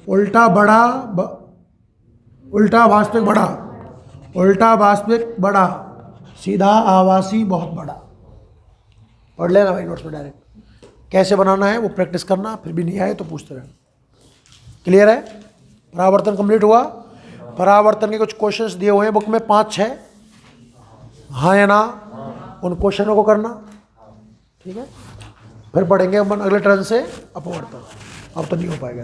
उल्टा बड़ा उल्टा वास्तविक बड़ा, उल्टा वास्तविक बड़ा, सीधा आभासी बहुत बड़ा। पढ़ लेना भाई नोट्स में डायरेक्ट, कैसे बनाना है वो प्रैक्टिस करना, फिर भी नहीं आए तो पूछते रहना। क्लियर है? परावर्तन कंप्लीट हुआ। परावर्तन के कुछ क्वेश्चंस दिए हुए हैं बुक में 5-6, हाँ या ना, उन क्वेश्चनों को करना, ठीक है। फिर पढ़ेंगे अपन अगले टर्न से अपवर्तन, अब तो नहीं हो पाएगा।